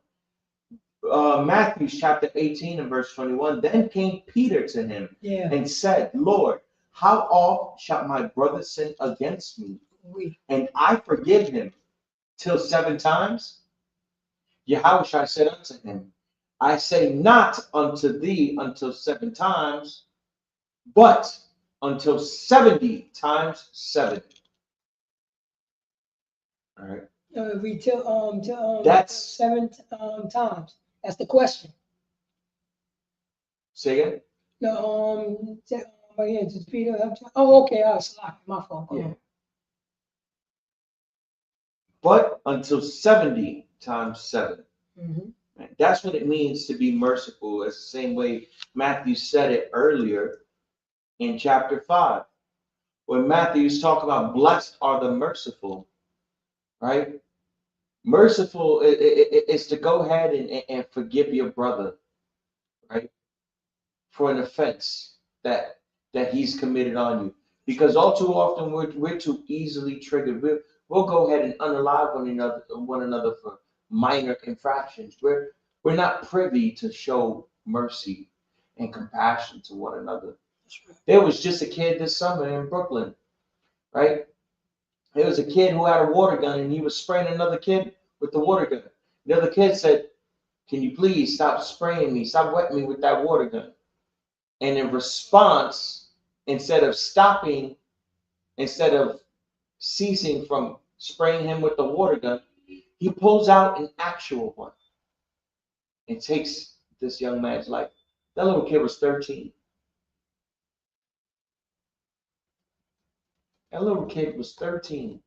Speaker 11: Matthew chapter 18 and verse 21. Then came Peter to him and said, Lord, how oft shall my brother sin against me, and I forgive him till 7 times? Yahushua said unto him, I say not unto thee until 7 times, but until 70 times 7. All right.
Speaker 9: Read till
Speaker 11: That's
Speaker 9: 7 times. That's the question.
Speaker 11: Say it.
Speaker 9: No, just Peter. Oh, okay. It's my fault.
Speaker 11: Yeah. But until 70 times 7. Mm-hmm. That's what it means to be merciful. It's the same way Matthew said it earlier in chapter 5. When Matthew's talking about blessed are the merciful, right? Merciful is to go ahead and forgive your brother, right? For an offense that he's committed on you. Because all too often we're too easily triggered. We'll go ahead and unalive one another for minor infractions. We're not privy to show mercy and compassion to one another. There was just a kid this summer in Brooklyn, right? There was a kid who had a water gun and he was spraying another kid with the water gun. The other kid said, can you please stop spraying me, stop wetting me with that water gun? And in response, instead of ceasing from spraying him with the water gun, he pulls out an actual one and takes this young man's life. That little kid was 13. That little kid was 13.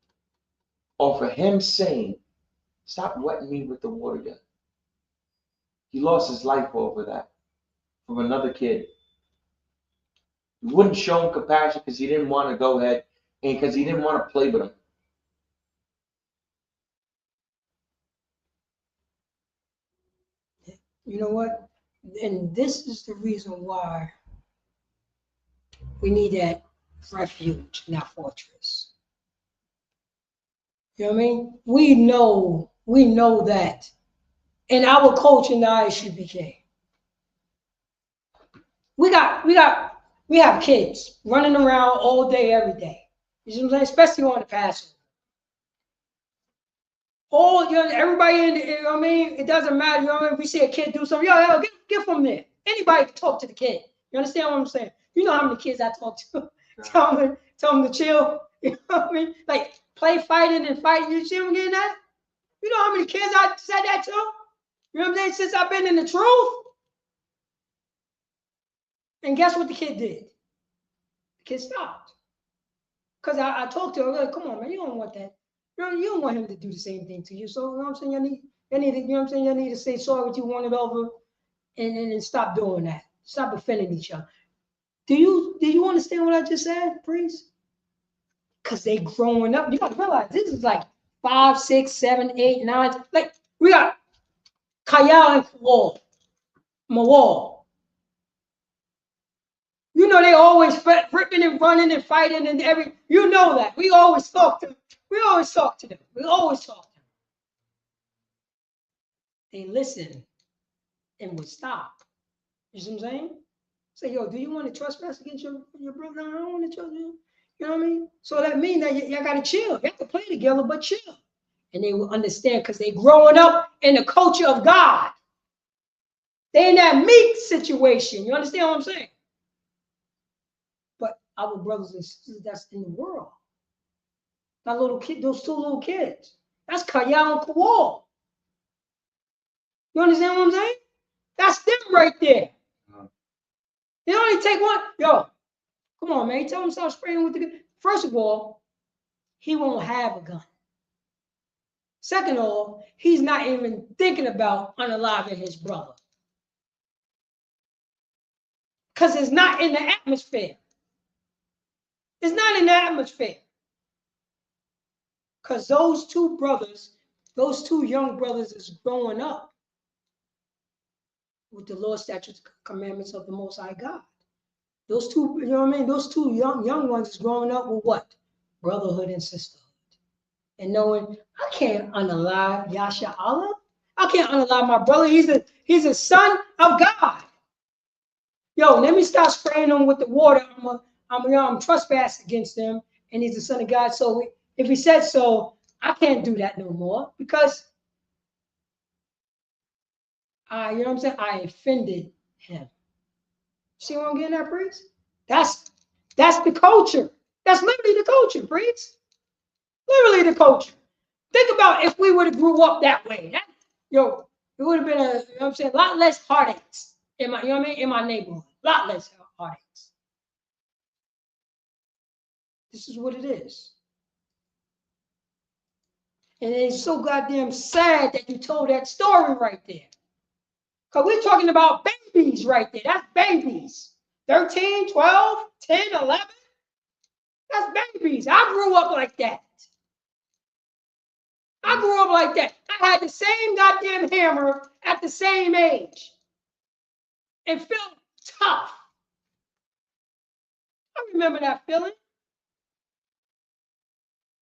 Speaker 11: Off of him saying, stop wetting me with the water gun. He lost his life over that from another kid. He wouldn't show him compassion because he didn't want to go ahead and because he didn't want to play with him.
Speaker 9: You know what? And this is the reason why we need that refuge, not fortress. You know what I mean? We know that in our culture in the ISUPK, we have kids running around all day, every day. You see what I'm saying? Especially on the Passover. Everybody in the, you know what I mean? It doesn't matter. You know what I mean? If we see a kid do something, get from there. Anybody can talk to the kid. You understand what I'm saying? You know how many kids I talk to. tell them to chill. You know what I mean? Like play fighting and fighting. You see what I'm getting at? You know how many kids I said that to? You know what I'm saying? Since I've been in the truth. And guess what the kid did? The kid stopped. Because I talked to her, like, come on, man, you don't want that. You don't want him to do the same thing to you. So, you know what I'm saying? You need to, you know what I'm saying? You need to say sorry what you wanted over and stop doing that. Stop offending each other. Do you understand what I just said, priest? Because they growing up. You got to realize this is like 5, 6, 7, 8, 9. Like, we got Kayal and Mawal. You know, they always ripping and running and fighting and every. You know that. We always talk to them. We always talk to them. They listen and would stop. You see what I'm saying? Say, yo, do you want to trespass against your brother? No, I don't want to trust you. You know what I mean? So that means that y'all got to chill. You have to play together, but chill. And they will understand because they growing up in the culture of God. They in that meek situation. You understand what I'm saying? But our brothers and sisters that's in the world. That little kid, those 2 little kids. That's Kayal and Kawal. You understand what I'm saying? That's them right there. It only take one. Yo, come on, man. Tell him stop spraying with the gun. First of all, he won't have a gun. Second of all, he's not even thinking about unaliving his brother. Because it's not in the atmosphere. It's not in the atmosphere. Because those two brothers, those two young brothers is growing up with the law, statutes, commandments of the Most High God. Those two, you know what I mean? Those two young ones is growing up with what? Brotherhood and sisterhood. And knowing, I can't unalive Yasha Allah. I can't unalive my brother. He's a son of God. Yo, let me start spraying him with the water. I'm trespassing against him, and he's the son of God. So if he said so, I can't do that no more because you know what I'm saying? I offended him. See what I'm getting at, priest? That's the culture. That's literally the culture, priest. Literally the culture. Think about if we would have grew up that way. It would have been a lot less heartaches in my, in my neighborhood. A lot less heartaches. This is what it is. And it's so goddamn sad that you told that story right there. Because we're talking about babies right there. That's babies. 13, 12, 10, 11. That's babies. I grew up like that. I grew up like that. I had the same goddamn hammer at the same age. It felt tough. I remember that feeling.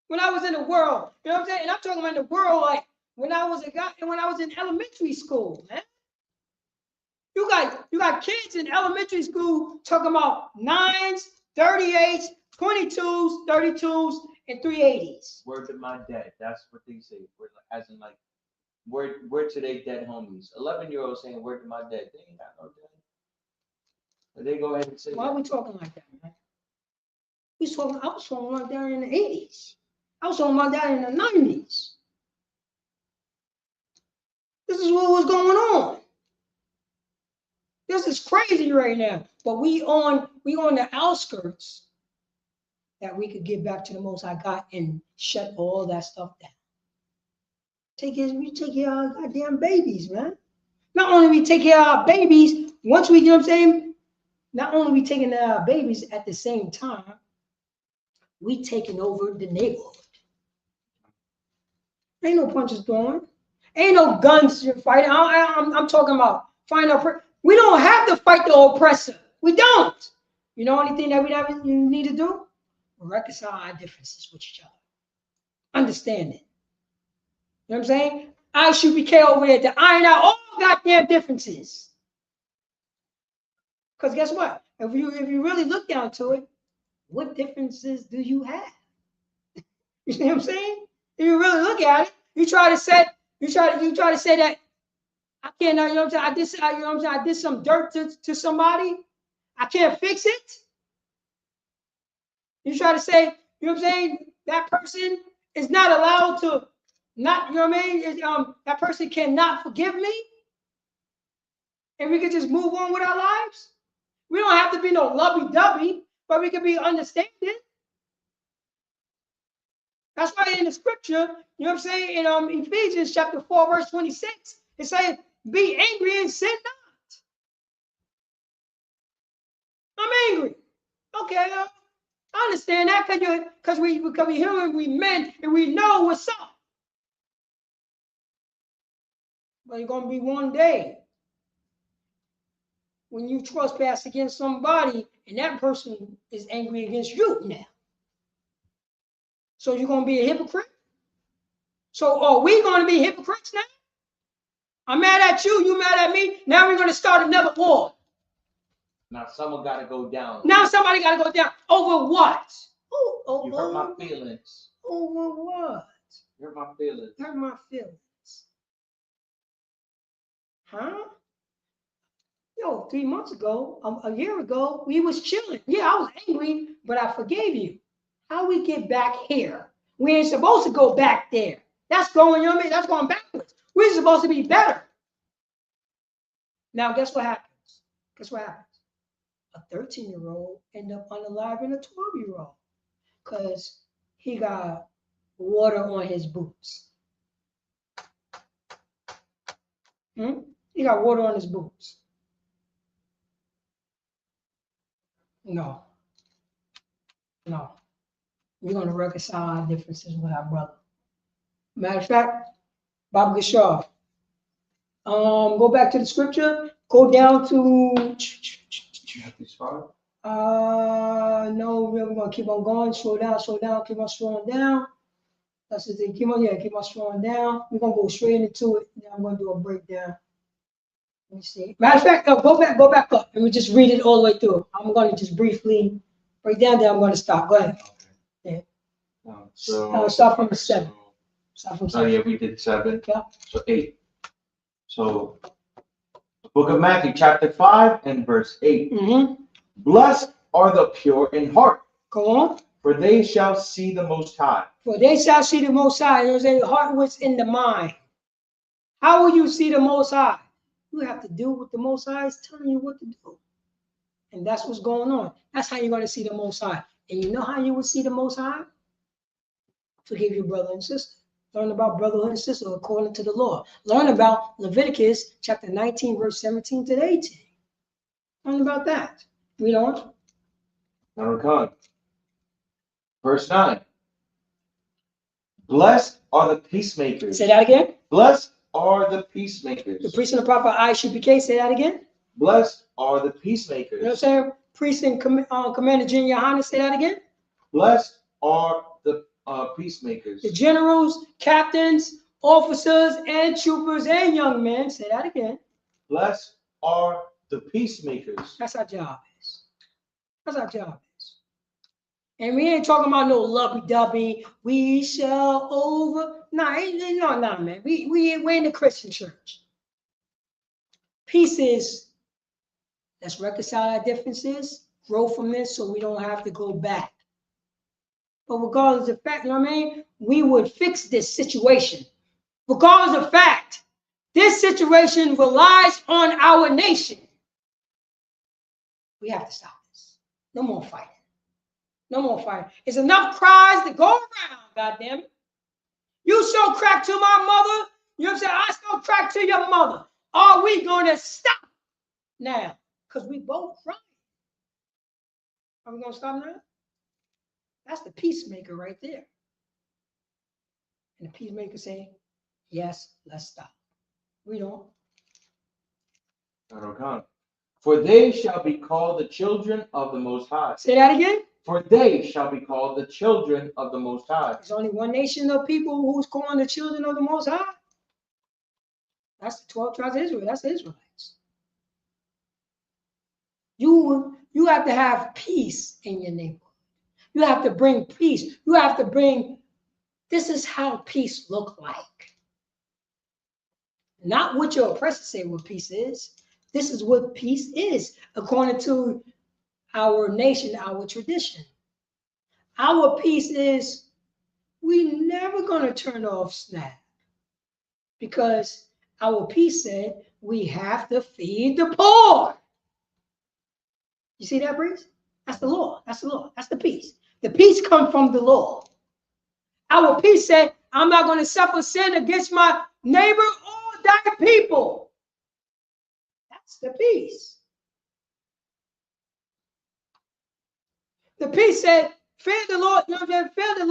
Speaker 9: When I was in the world, you know what I'm saying? And I'm talking about the world like when I was in elementary school, man. You got kids in elementary school talking about 9s, 38s, 22s, 32s, and 380s.
Speaker 11: Word to my dad. That's what they say. As in like, word to their dead homies. 11-year-olds saying word to my dad. They ain't got no dad. But they go ahead and say.
Speaker 9: Why are we talking like that, man? I was talking like that in the 80s. I was talking about that in the 90s. This is what was going on. This is crazy right now. But we on the outskirts that we could get back to the Most High God and shut all that stuff down. We take care of our goddamn babies, man. Not only we take care of our babies, once we, you know what I'm saying? Not only we taking care of our babies, at the same time, we taking over the neighborhood. Ain't no punches going. Ain't no guns you're fighting. I'm talking about fighting. We don't have to fight the oppressor. We don't. You know anything that we need to do? Reconcile our differences with each other. Understand it. You know what I'm saying? ISUPK over there to iron out all goddamn differences. Because guess what? If you really look down to it, what differences do you have? You see what I'm saying? If you really look at it, you try to say that I can't, you know what I'm saying? I did some dirt to somebody. I can't fix it. You try to say, you know what I'm saying? That person is not allowed to not, you know what I mean? That person cannot forgive me. And we can just move on with our lives. We don't have to be no lovey-dovey, but we can be understanding. That's why in the scripture, you know what I'm saying? In Ephesians chapter 4, verse 26, it says, be angry and sin not. I'm angry. Okay, I understand that because we human, we men, and we know what's up. But it's gonna be one day when you trespass against somebody and that person is angry against you now. So you're gonna be a hypocrite? So are we gonna be hypocrites now? I'm mad at you, you mad at me. Now we're gonna start another war.
Speaker 11: Now someone gotta go down.
Speaker 9: Now somebody gotta go down. Over what?
Speaker 11: You hurt my feelings.
Speaker 9: Over what?
Speaker 11: Hurt my feelings.
Speaker 9: Hurt my feelings. Huh? Yo, 3 months ago, a year ago, we was chilling. Yeah, I was angry, but I forgave you. How we get back here? We ain't supposed to go back there. That's going, you know what I mean? That's going backwards. We're supposed to be better. Now, guess what happens? Guess what happens? A 13-year-old end up unaliving a 12-year-old because he got water on his boots. He got water on his boots. No. No. We're going to reconcile our differences with our brother. Matter of fact, Bob Gashar, go back to the scripture, go down to, no, we're going to keep on going, slow down, keep on slowing down. That's the thing, keep on slowing down. We're going to go straight into it. Now I'm going to do a breakdown. Let me see. Matter of fact, go back up, and we just read it all the way through. I'm going to just briefly break down, then I'm going to stop. Go ahead. Yeah.
Speaker 11: So
Speaker 9: Start from 7. Start from 7.
Speaker 11: yeah, we did 7.
Speaker 9: Yeah.
Speaker 11: So 8. So the book of Matthew, chapter 5 and verse 8.
Speaker 9: Mm-hmm.
Speaker 11: Blessed are the pure in heart,
Speaker 9: Go on.
Speaker 11: for they shall see the Most High.
Speaker 9: For they shall see the Most High. There's a heart what's in the mind. How will you see the Most High? You have to do what the Most High is telling you what to do. And that's what's going on. That's how you're going to see the Most High. And you know how you will see the Most High? Forgive your brother and sister. Learn about brotherhood and sisterhood according to the law. Learn about Leviticus chapter 19, verse 17 to 18. Learn about that. Read on.
Speaker 11: Okay. Verse 9. Blessed are the peacemakers.
Speaker 9: Say that again.
Speaker 11: Blessed are the peacemakers.
Speaker 9: The priest and the prophet ISUPK. Say that again.
Speaker 11: Blessed are the peacemakers.
Speaker 9: You know what I'm saying? Priest and Commander General Yohanan. Say that again.
Speaker 11: Blessed are the peacemakers.
Speaker 9: The generals, captains, officers, and troopers, and young men. Say that again.
Speaker 11: Blessed are the peacemakers.
Speaker 9: That's our job is. That's our job is. And we ain't talking about no lovey-dovey. We shall over. No, man. We're in the Christian church. Peace is, let's reconcile our differences, grow from this so we don't have to go back. But regardless of fact, you know what I mean? We would fix this situation. Regardless of fact, this situation relies on our nation. We have to stop this. No more fighting. No more fighting. It's enough cries to go around, goddamn it. You show crack to my mother. You know what I'm saying? I show crack to your mother. Are we going to stop now? Because we both right. Are we going to stop now? That's the peacemaker right there. And the peacemaker saying, yes, let's stop. We don't.
Speaker 11: Okay. For they shall be called the children of the Most High.
Speaker 9: Say that again.
Speaker 11: For they shall be called the children of the Most High.
Speaker 9: There's only one nation of people who's calling the children of the Most High. That's the 12 tribes of Israel. That's the Israelites. You have to have peace in your neighborhood. You have to bring peace. You have to bring, this is how peace look like. Not what your oppressors say what peace is. This is what peace is, according to our nation, our tradition. Our peace is, we never gonna turn off SNAP because our peace said we have to feed the poor. You see that, Breeze? That's the law. That's the law. That's the peace. The peace comes from the law. Our peace said, I'm not going to suffer sin against my neighbor or thy people. That's the peace. The peace said, fear the Lord, fear the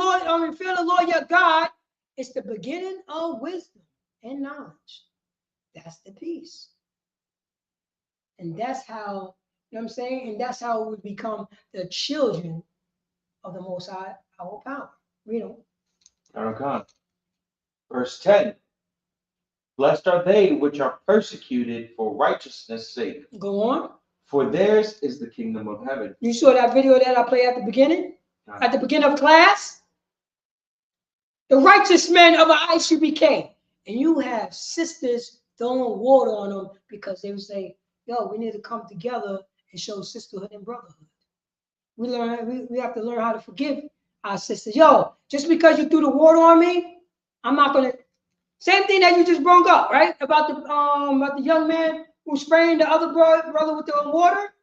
Speaker 9: Lord your God. It's the beginning of wisdom and knowledge. That's the peace. And that's how, you know what I'm saying? And that's how we become the children of the Most High, our power. Read on.
Speaker 11: Okay. Verse 10. Blessed are they which are persecuted for righteousness' sake.
Speaker 9: Go on.
Speaker 11: For theirs is the kingdom of heaven.
Speaker 9: You saw that video that I played at the beginning? At the beginning of class? The righteous men of ISUPK. And you have sisters throwing water on them because they would say, yo, we need to come together and show sisterhood and brotherhood. We have to learn how to forgive our sisters. Yo, just because you threw the water on me, I'm not gonna. Same thing that you just brought up, right? About the young man who spraying the other brother with the water,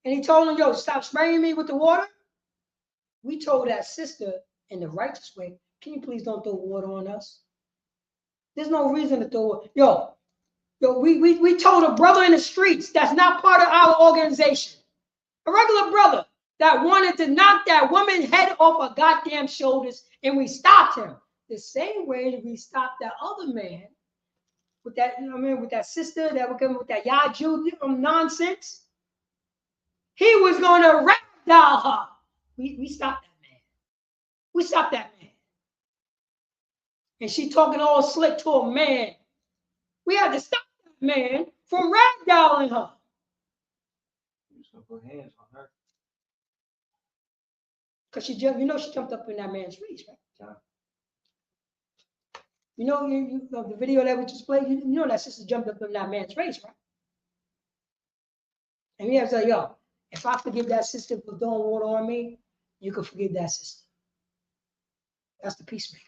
Speaker 9: and he told him, yo, stop spraying me with the water. We told that sister in the righteous way, can you please don't throw water on us? There's no reason to throw it. Yo, we told a brother in the streets that's not part of our organization. A regular brother that wanted to knock that woman's head off her goddamn shoulders, and we stopped him. The same way we stopped that other man with that, you know what I mean, with that sister that would come with that Yaju nonsense. He was going to ragdoll her. We stopped that man. We stopped that man. And she talking all slick to a man. We had to stop that man from ragdolling her.
Speaker 11: He was gonna put hands on her.
Speaker 9: Because she jumped, she jumped up in that man's face, right?
Speaker 11: Yeah.
Speaker 9: The video that we just played, you know that sister jumped up in that man's face, right? And he has to say, yo, if I forgive that sister for throwing water on me, you can forgive that sister. That's the peacemaker.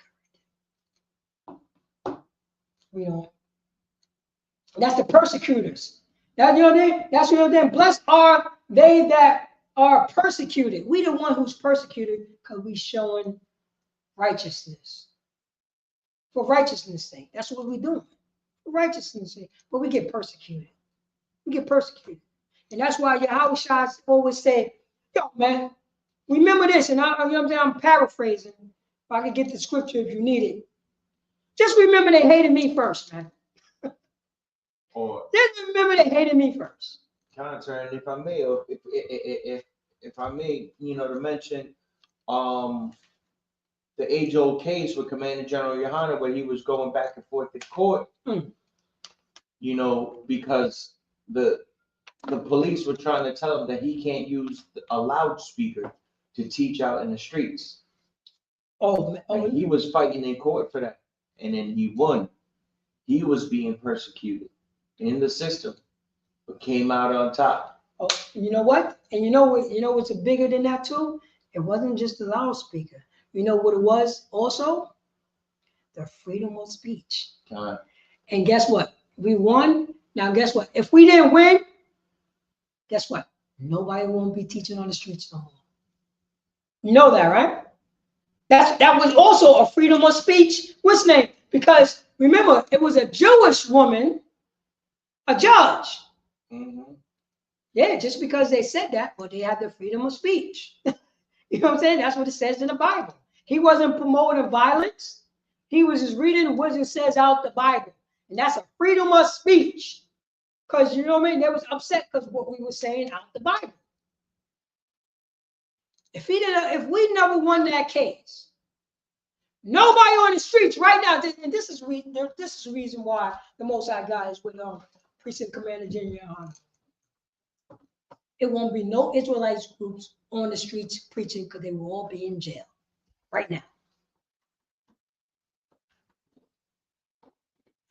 Speaker 9: That's the persecutors. That's blessed are they that are persecuted. We the one who's persecuted because we showing righteousness. For righteousness' sake. That's what we're doing. For righteousness' sake. But we get persecuted. We get persecuted. And that's why Yahushua always say, yo, man, remember this. And I'm paraphrasing. If I could get the scripture if you need it. Just remember they hated me first, man. Just remember they hated me first.
Speaker 11: Counter, and if I may, to mention the age-old case with Commander General Yohana, where he was going back and forth in court, because the police were trying to tell him that he can't use a loudspeaker to teach out in the streets. And he was fighting in court for that, and then he won. He was being persecuted in the system, but came out on top.
Speaker 9: Oh, you know what? And you know what's bigger than that too? It wasn't just the loudspeaker. You know what it was also? The freedom of speech. And guess what? We won. Now guess what? If we didn't win, guess what? Nobody won't be teaching on the streets no more. You know that, right? That was also a freedom of speech. What's name? Because remember, it was a Jewish woman, a judge.
Speaker 11: Mm-hmm.
Speaker 9: Yeah, just because they said that, but they had the freedom of speech. You know what I'm saying? That's what it says in the Bible. He wasn't promoting violence. He was just reading what it says out the Bible. And that's a freedom of speech. Because, you know what I mean? They was upset because what we were saying out the Bible. If we never won that case, nobody on the streets right now, and this is the reason why the Most High God is with Precinct Commander General. It won't be no Israelites groups on the streets preaching because they will all be in jail right now.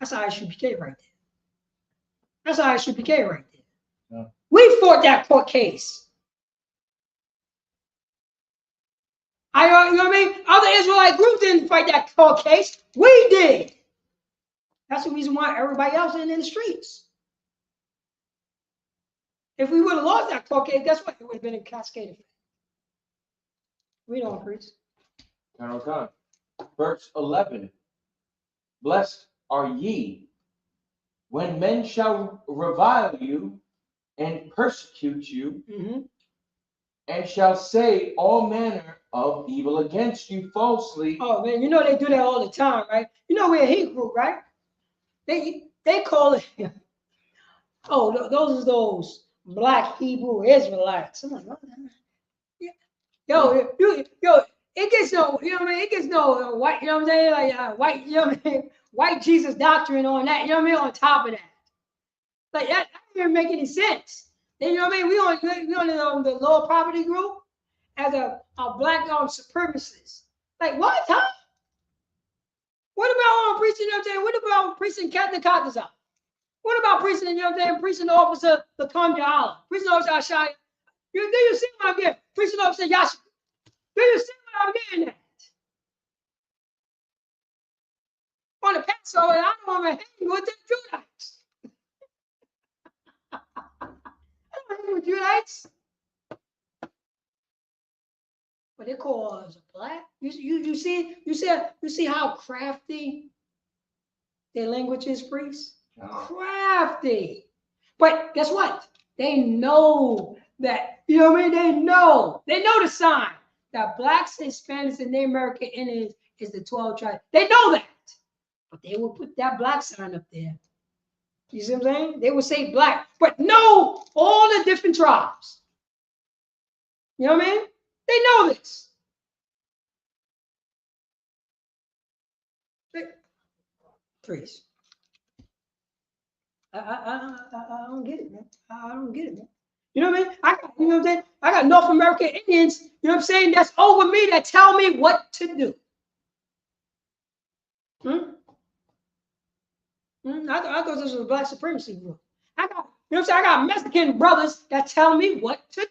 Speaker 9: That's ISUPK right there. That's ISUPK right there. Yeah. We fought that court case. You know what I mean? Other Israelite groups didn't fight that court case. We did. That's the reason why everybody else is in the streets. If we would have lost that court case, guess what? It would have been in Cascade. We don't preach.
Speaker 11: Verse 11. Blessed are ye when men shall revile you and persecute you, and shall say all manner of evil against you falsely.
Speaker 9: Oh man, you know they do that all the time, right? You know we're a Hebrew, right? They call it. Oh, those are those Black Hebrew Israelites. I'm like, what? Yo, it gets no, you know what I mean? It gets no white, you know what I'm saying? Like white, you know what I mean? White Jesus doctrine on that, you know what I mean? On top of that, like that doesn't even make any sense. Then, you know what I mean? We on the lower property group as a black supremacist. Like what? Huh? What about preaching? You know what I'm saying? What about preaching Katnakatazah? What about preaching? You know what I'm saying? Preaching officer Latam Jahala. Preaching officer Ashaya. Do you see what I'm getting? Preaching officer Yash. Do you see what I'm getting at? On the Passover, I don't want to hang with the Judites. I don't hang with Judites. But they call us a black. You see how crafty their language is, priests? Crafty. But guess what? They know that, you know what I mean? They know the sign that blacks, Hispanics, and Native American Indians is the 12 tribes. They know that, but they will put that black sign up there. You see what I'm saying? They will say black, but know all the different tribes. You know what I mean? They know this. Please. I don't get it, man. I don't get it, man. You know what I mean? You know what I'm saying? I got North American Indians, you know what I'm saying, that's over me that tell me what to do. I thought this was a black supremacy group. You know what I'm saying? I got Mexican brothers that tell me what to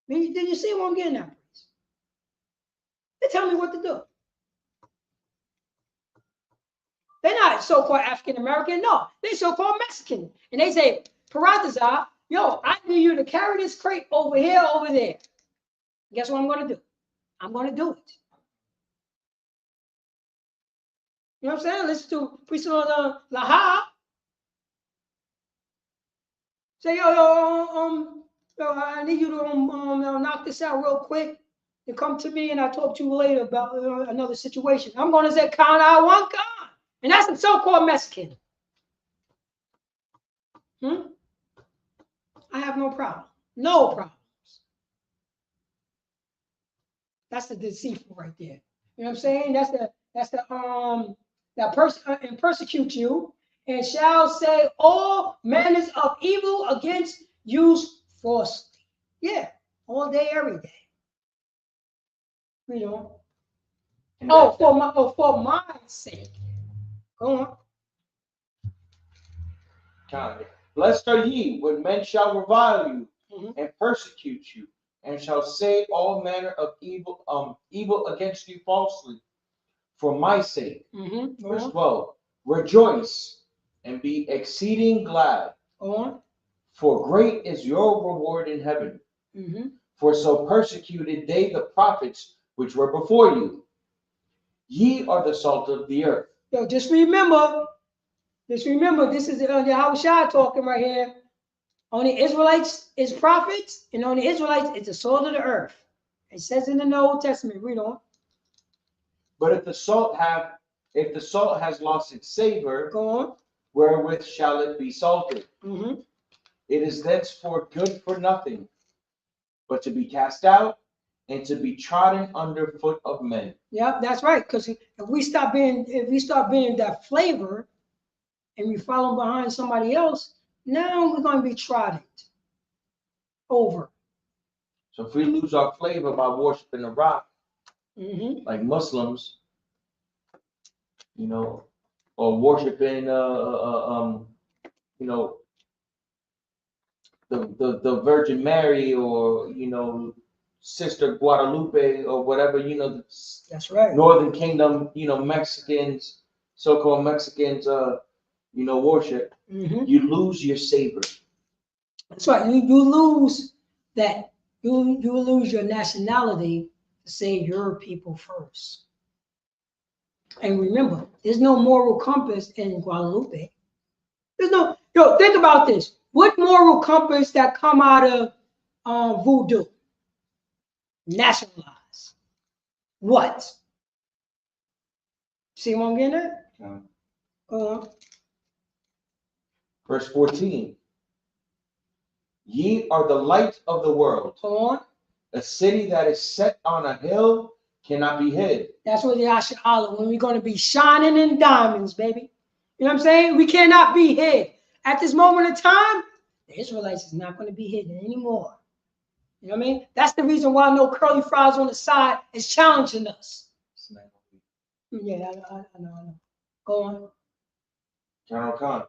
Speaker 9: do. Did you see what I'm getting at? They tell me what to do. They're not so-called African American, no. They're so-called Mexican. And they say, Paratazar, yo, I need you to carry this crate over here, over there. Guess what I'm going to do? I'm going to do it. You know what I'm saying? Listen to Priest of Laha. Say, yo, I need you to knock this out real quick and come to me, and I'll talk to you later about another situation. I'm going to say, Kana Wanka. And that's a so-called Mexican. I have no problem. No problems. That's the deceitful right there. You know what I'm saying? That person and persecute you and shall say all manners of evil against you falsely. Yeah, all day, every day. You know. For my sake. Go on.
Speaker 11: Blessed are ye when men shall revile you and persecute you, and shall say all manner of evil against you falsely, for my sake. Verse 12. Rejoice and be exceeding glad, for great is your reward in heaven. For so persecuted they the prophets which were before you. Ye are the salt of the earth.
Speaker 9: Yo, just remember, this is Yahushua talking right here. On the Israelites is prophets, and on the Israelites is the salt of the earth. It says in the Old Testament. Read on.
Speaker 11: But if the salt has lost its savor,
Speaker 9: go on.
Speaker 11: Wherewith shall it be salted? It is thenceforth good for nothing, but to be cast out and to be trodden under foot of men.
Speaker 9: Yeah, that's right. Because if we start being that flavor, and we follow behind somebody else, now we're going to be trodden over.
Speaker 11: So if we lose our flavor by worshiping the rock, like Muslims, you know, or worshiping, you know, the Virgin Mary, or Sister Guadalupe, or whatever,
Speaker 9: that's right.
Speaker 11: Northern Kingdom, Mexicans, so-called Mexicans, worship. You lose your savor.
Speaker 9: That's right. You lose that. You lose your nationality to say your people first. And remember, there's no moral compass in Guadalupe. There's no. Think about this. What moral compass that come out of voodoo? Nationalize. What? See what I'm getting at? Go on.
Speaker 11: Verse 14. Ye are the light of the world.
Speaker 9: Go on.
Speaker 11: A city that is set on a hill cannot be hid.
Speaker 9: That's what the Asher Allah, when we're going to be shining in diamonds, baby. You know what I'm saying? We cannot be hid. At this moment in time, the Israelites is not going to be hidden anymore. You know what I mean? That's the reason why no curly fries on the side is challenging us. Yeah, I know. Go on.
Speaker 11: General Khan.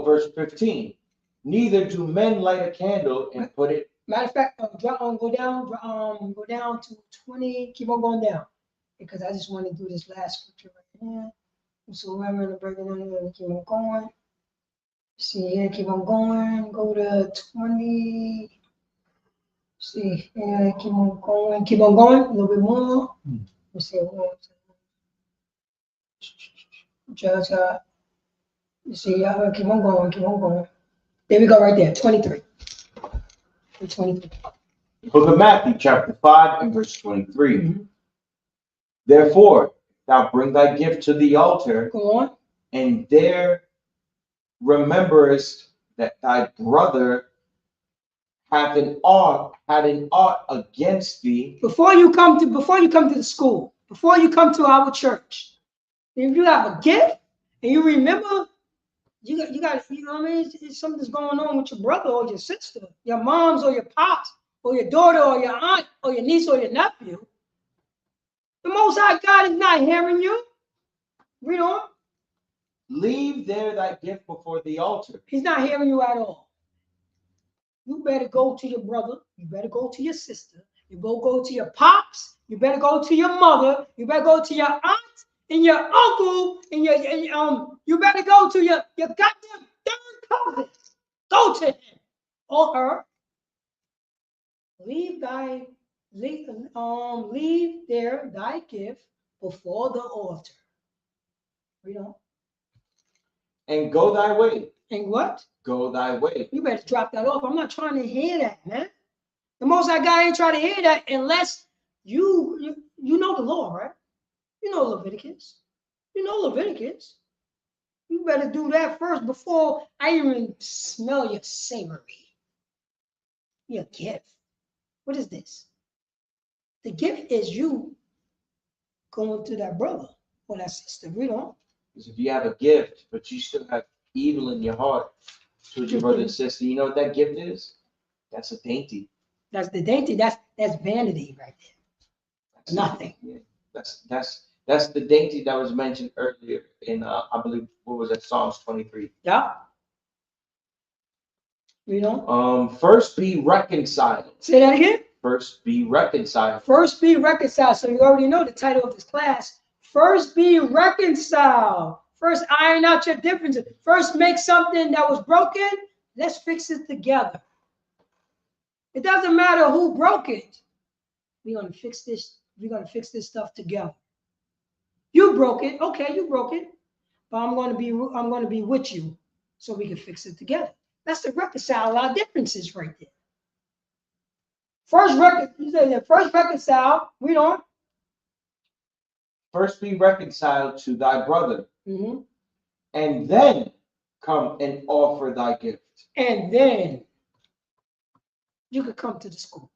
Speaker 11: Verse 15. Neither do men light a candle and put it.
Speaker 9: Matter of fact, go down to 20. Keep on going down, because I just want to do this last scripture right here. So I'm going to break it down. Keep on going. See here, keep on going. Go to 20. See here, keep on going. Keep on going a little bit more. Let's see. You see, keep on going, keep on going. There we go, right there, 23. 23.
Speaker 11: Book of Matthew, chapter 5, and verse 23.
Speaker 9: Mm-hmm.
Speaker 11: Therefore, thou bring thy gift to the altar,
Speaker 9: Go on.
Speaker 11: and there rememberest that thy brother had an ought against thee.
Speaker 9: Before you come to the school, before you come to our church, if you have a gift and you remember, you got, you know what I mean? It's something's going on with your brother or your sister, your moms or your pops, or your daughter or your aunt or your niece or your nephew. The Most High God is not hearing you. Read on.
Speaker 11: Leave there thy gift before the altar.
Speaker 9: He's not hearing you at all. You better go to your brother. You better go to your sister. You go to your pops. You better go to your mother. You better go to your aunt and your uncle and you better go to your goddamn third cousin. Go to him or her. Leave there thy gift before the altar. You know.
Speaker 11: And go thy way.
Speaker 9: And what?
Speaker 11: Go thy way.
Speaker 9: You better drop that off. I'm not trying to hear that, man. The Most High God ain't trying to hear that unless you know the law, right? You know Leviticus. You know Leviticus. You better do that first before I even smell your savory. Your gift. What is this? The gift is you going to that brother or that sister. Read on.
Speaker 11: Because if you have a gift, but you still have evil in your heart towards your brother and sister, you know what that gift is? That's a dainty.
Speaker 9: That's the dainty. That's vanity right there. That's nothing.
Speaker 11: Yeah. That's the dainty that was mentioned earlier in I believe what was it, Psalms 23.
Speaker 9: Yeah. You know.
Speaker 11: First be reconciled.
Speaker 9: Say that again.
Speaker 11: First be reconciled.
Speaker 9: First be reconciled. So you already know the title of this class. First be reconciled. First iron out your differences. First make something that was broken. Let's fix it together. It doesn't matter who broke it. We're gonna fix this. We're gonna fix this stuff together. You broke it. Okay, you broke it. But I'm gonna be with you so we can fix it together. That's to reconcile our differences right there. First reconcile. Read on.
Speaker 11: First be reconciled to thy brother, and then come and offer thy gift.
Speaker 9: And then you could come to the school.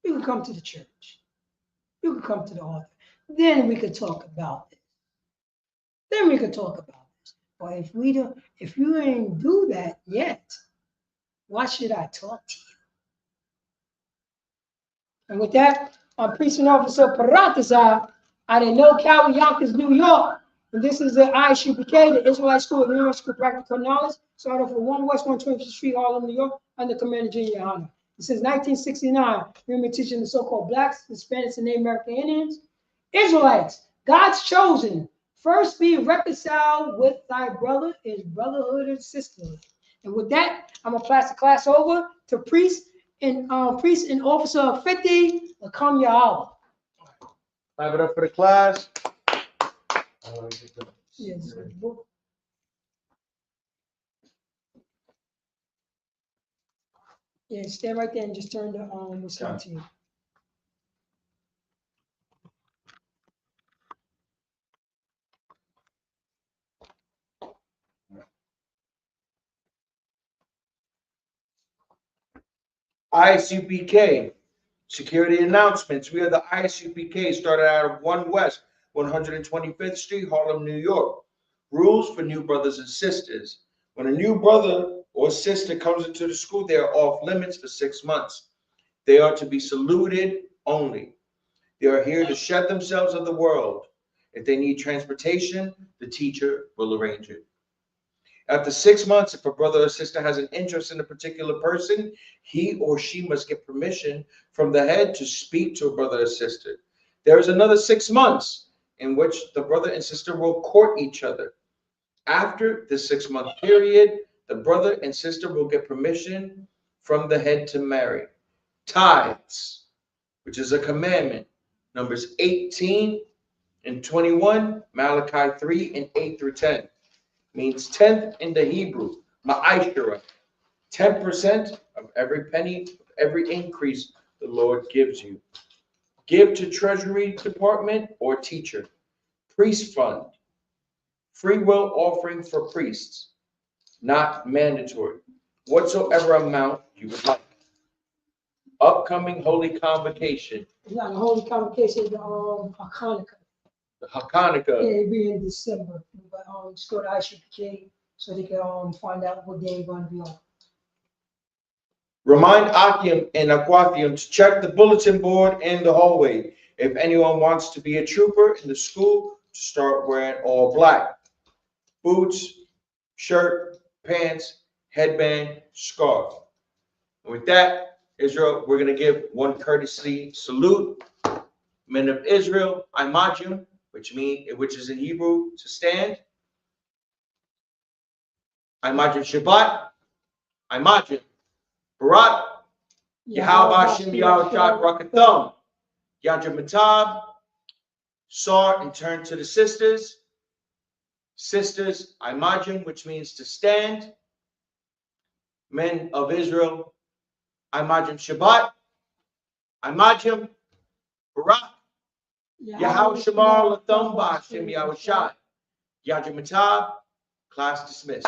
Speaker 9: You could come to the church. You could come to the altar. Then we could talk about this. Then we could talk about this. But if you ain't do that yet, why should I talk to you? And with that, I'm Preaching Officer Paratazar out of No Cali, Yonkers, New York. And this is the ISUPK, the Israelite School of University of Practical Knowledge, started off at 1 West 125th Street, Harlem, New York, under Commander Junior Honor. And since 1969, we've been teaching the so-called Blacks, Hispanics, and Native American Indians. Israelites, God's chosen. First be reconciled with thy brother is Brotherhood and Sisterhood. And with that, I'm going to pass the class over to Priest and Officer 50, Lakam Yahweh.
Speaker 11: Clap it up for the class.
Speaker 9: Yes. Yeah, stay right there and just turn the what's on to you.
Speaker 11: ISUPK, security announcements. We are the ISUPK, started out of 1 West 125th Street, Harlem, New York. Rules for new brothers and sisters. When a new brother or sister comes into the school, they are off limits for 6 months. They are to be saluted only. They are here to shed themselves of the world. If they need transportation, the teacher will arrange it. After 6 months, if a brother or sister has an interest in a particular person, he or she must get permission from the head to speak to a brother or sister. There is another 6 months in which the brother and sister will court each other. After the 6-month period, the brother and sister will get permission from the head to marry. Tithes, which is a commandment, Numbers 18 and 21, Malachi 3 and 8 through 10. means 10th in the Hebrew. Ma'ashara, 10% of every penny, of every increase the Lord gives you. Give to Treasury Department or teacher. Priest fund, free will offering for priests, not mandatory. Whatsoever amount you would like. Upcoming Holy Convocation.
Speaker 9: It's not a holy convocation, the Hanukkah.
Speaker 11: The Hanukkah.
Speaker 9: Yeah, it'll be in December. But just go to ISUPK so they can find out what day we're gonna be on.
Speaker 11: Remind Akim and Aquathium to check the bulletin board in the hallway if anyone wants to be a trooper in the school to start wearing all black. Boots, shirt, pants, headband, scarf. And with that, Israel, we're going to give one courtesy salute. Men of Israel, Imajim, which is in Hebrew to stand. Imajim Shabbat, Imajim Barak, Yahweh Hashem Yahushua Barakatham, Yajim Matab, Sar, and turn to the sisters. Sisters, Imajim, which means to stand. Men of Israel, Imajim Shabbat, Imajim Barak, Yahweh Shamar Latham Ba'Hashem Yahushua, Yajim Matab, class dismissed.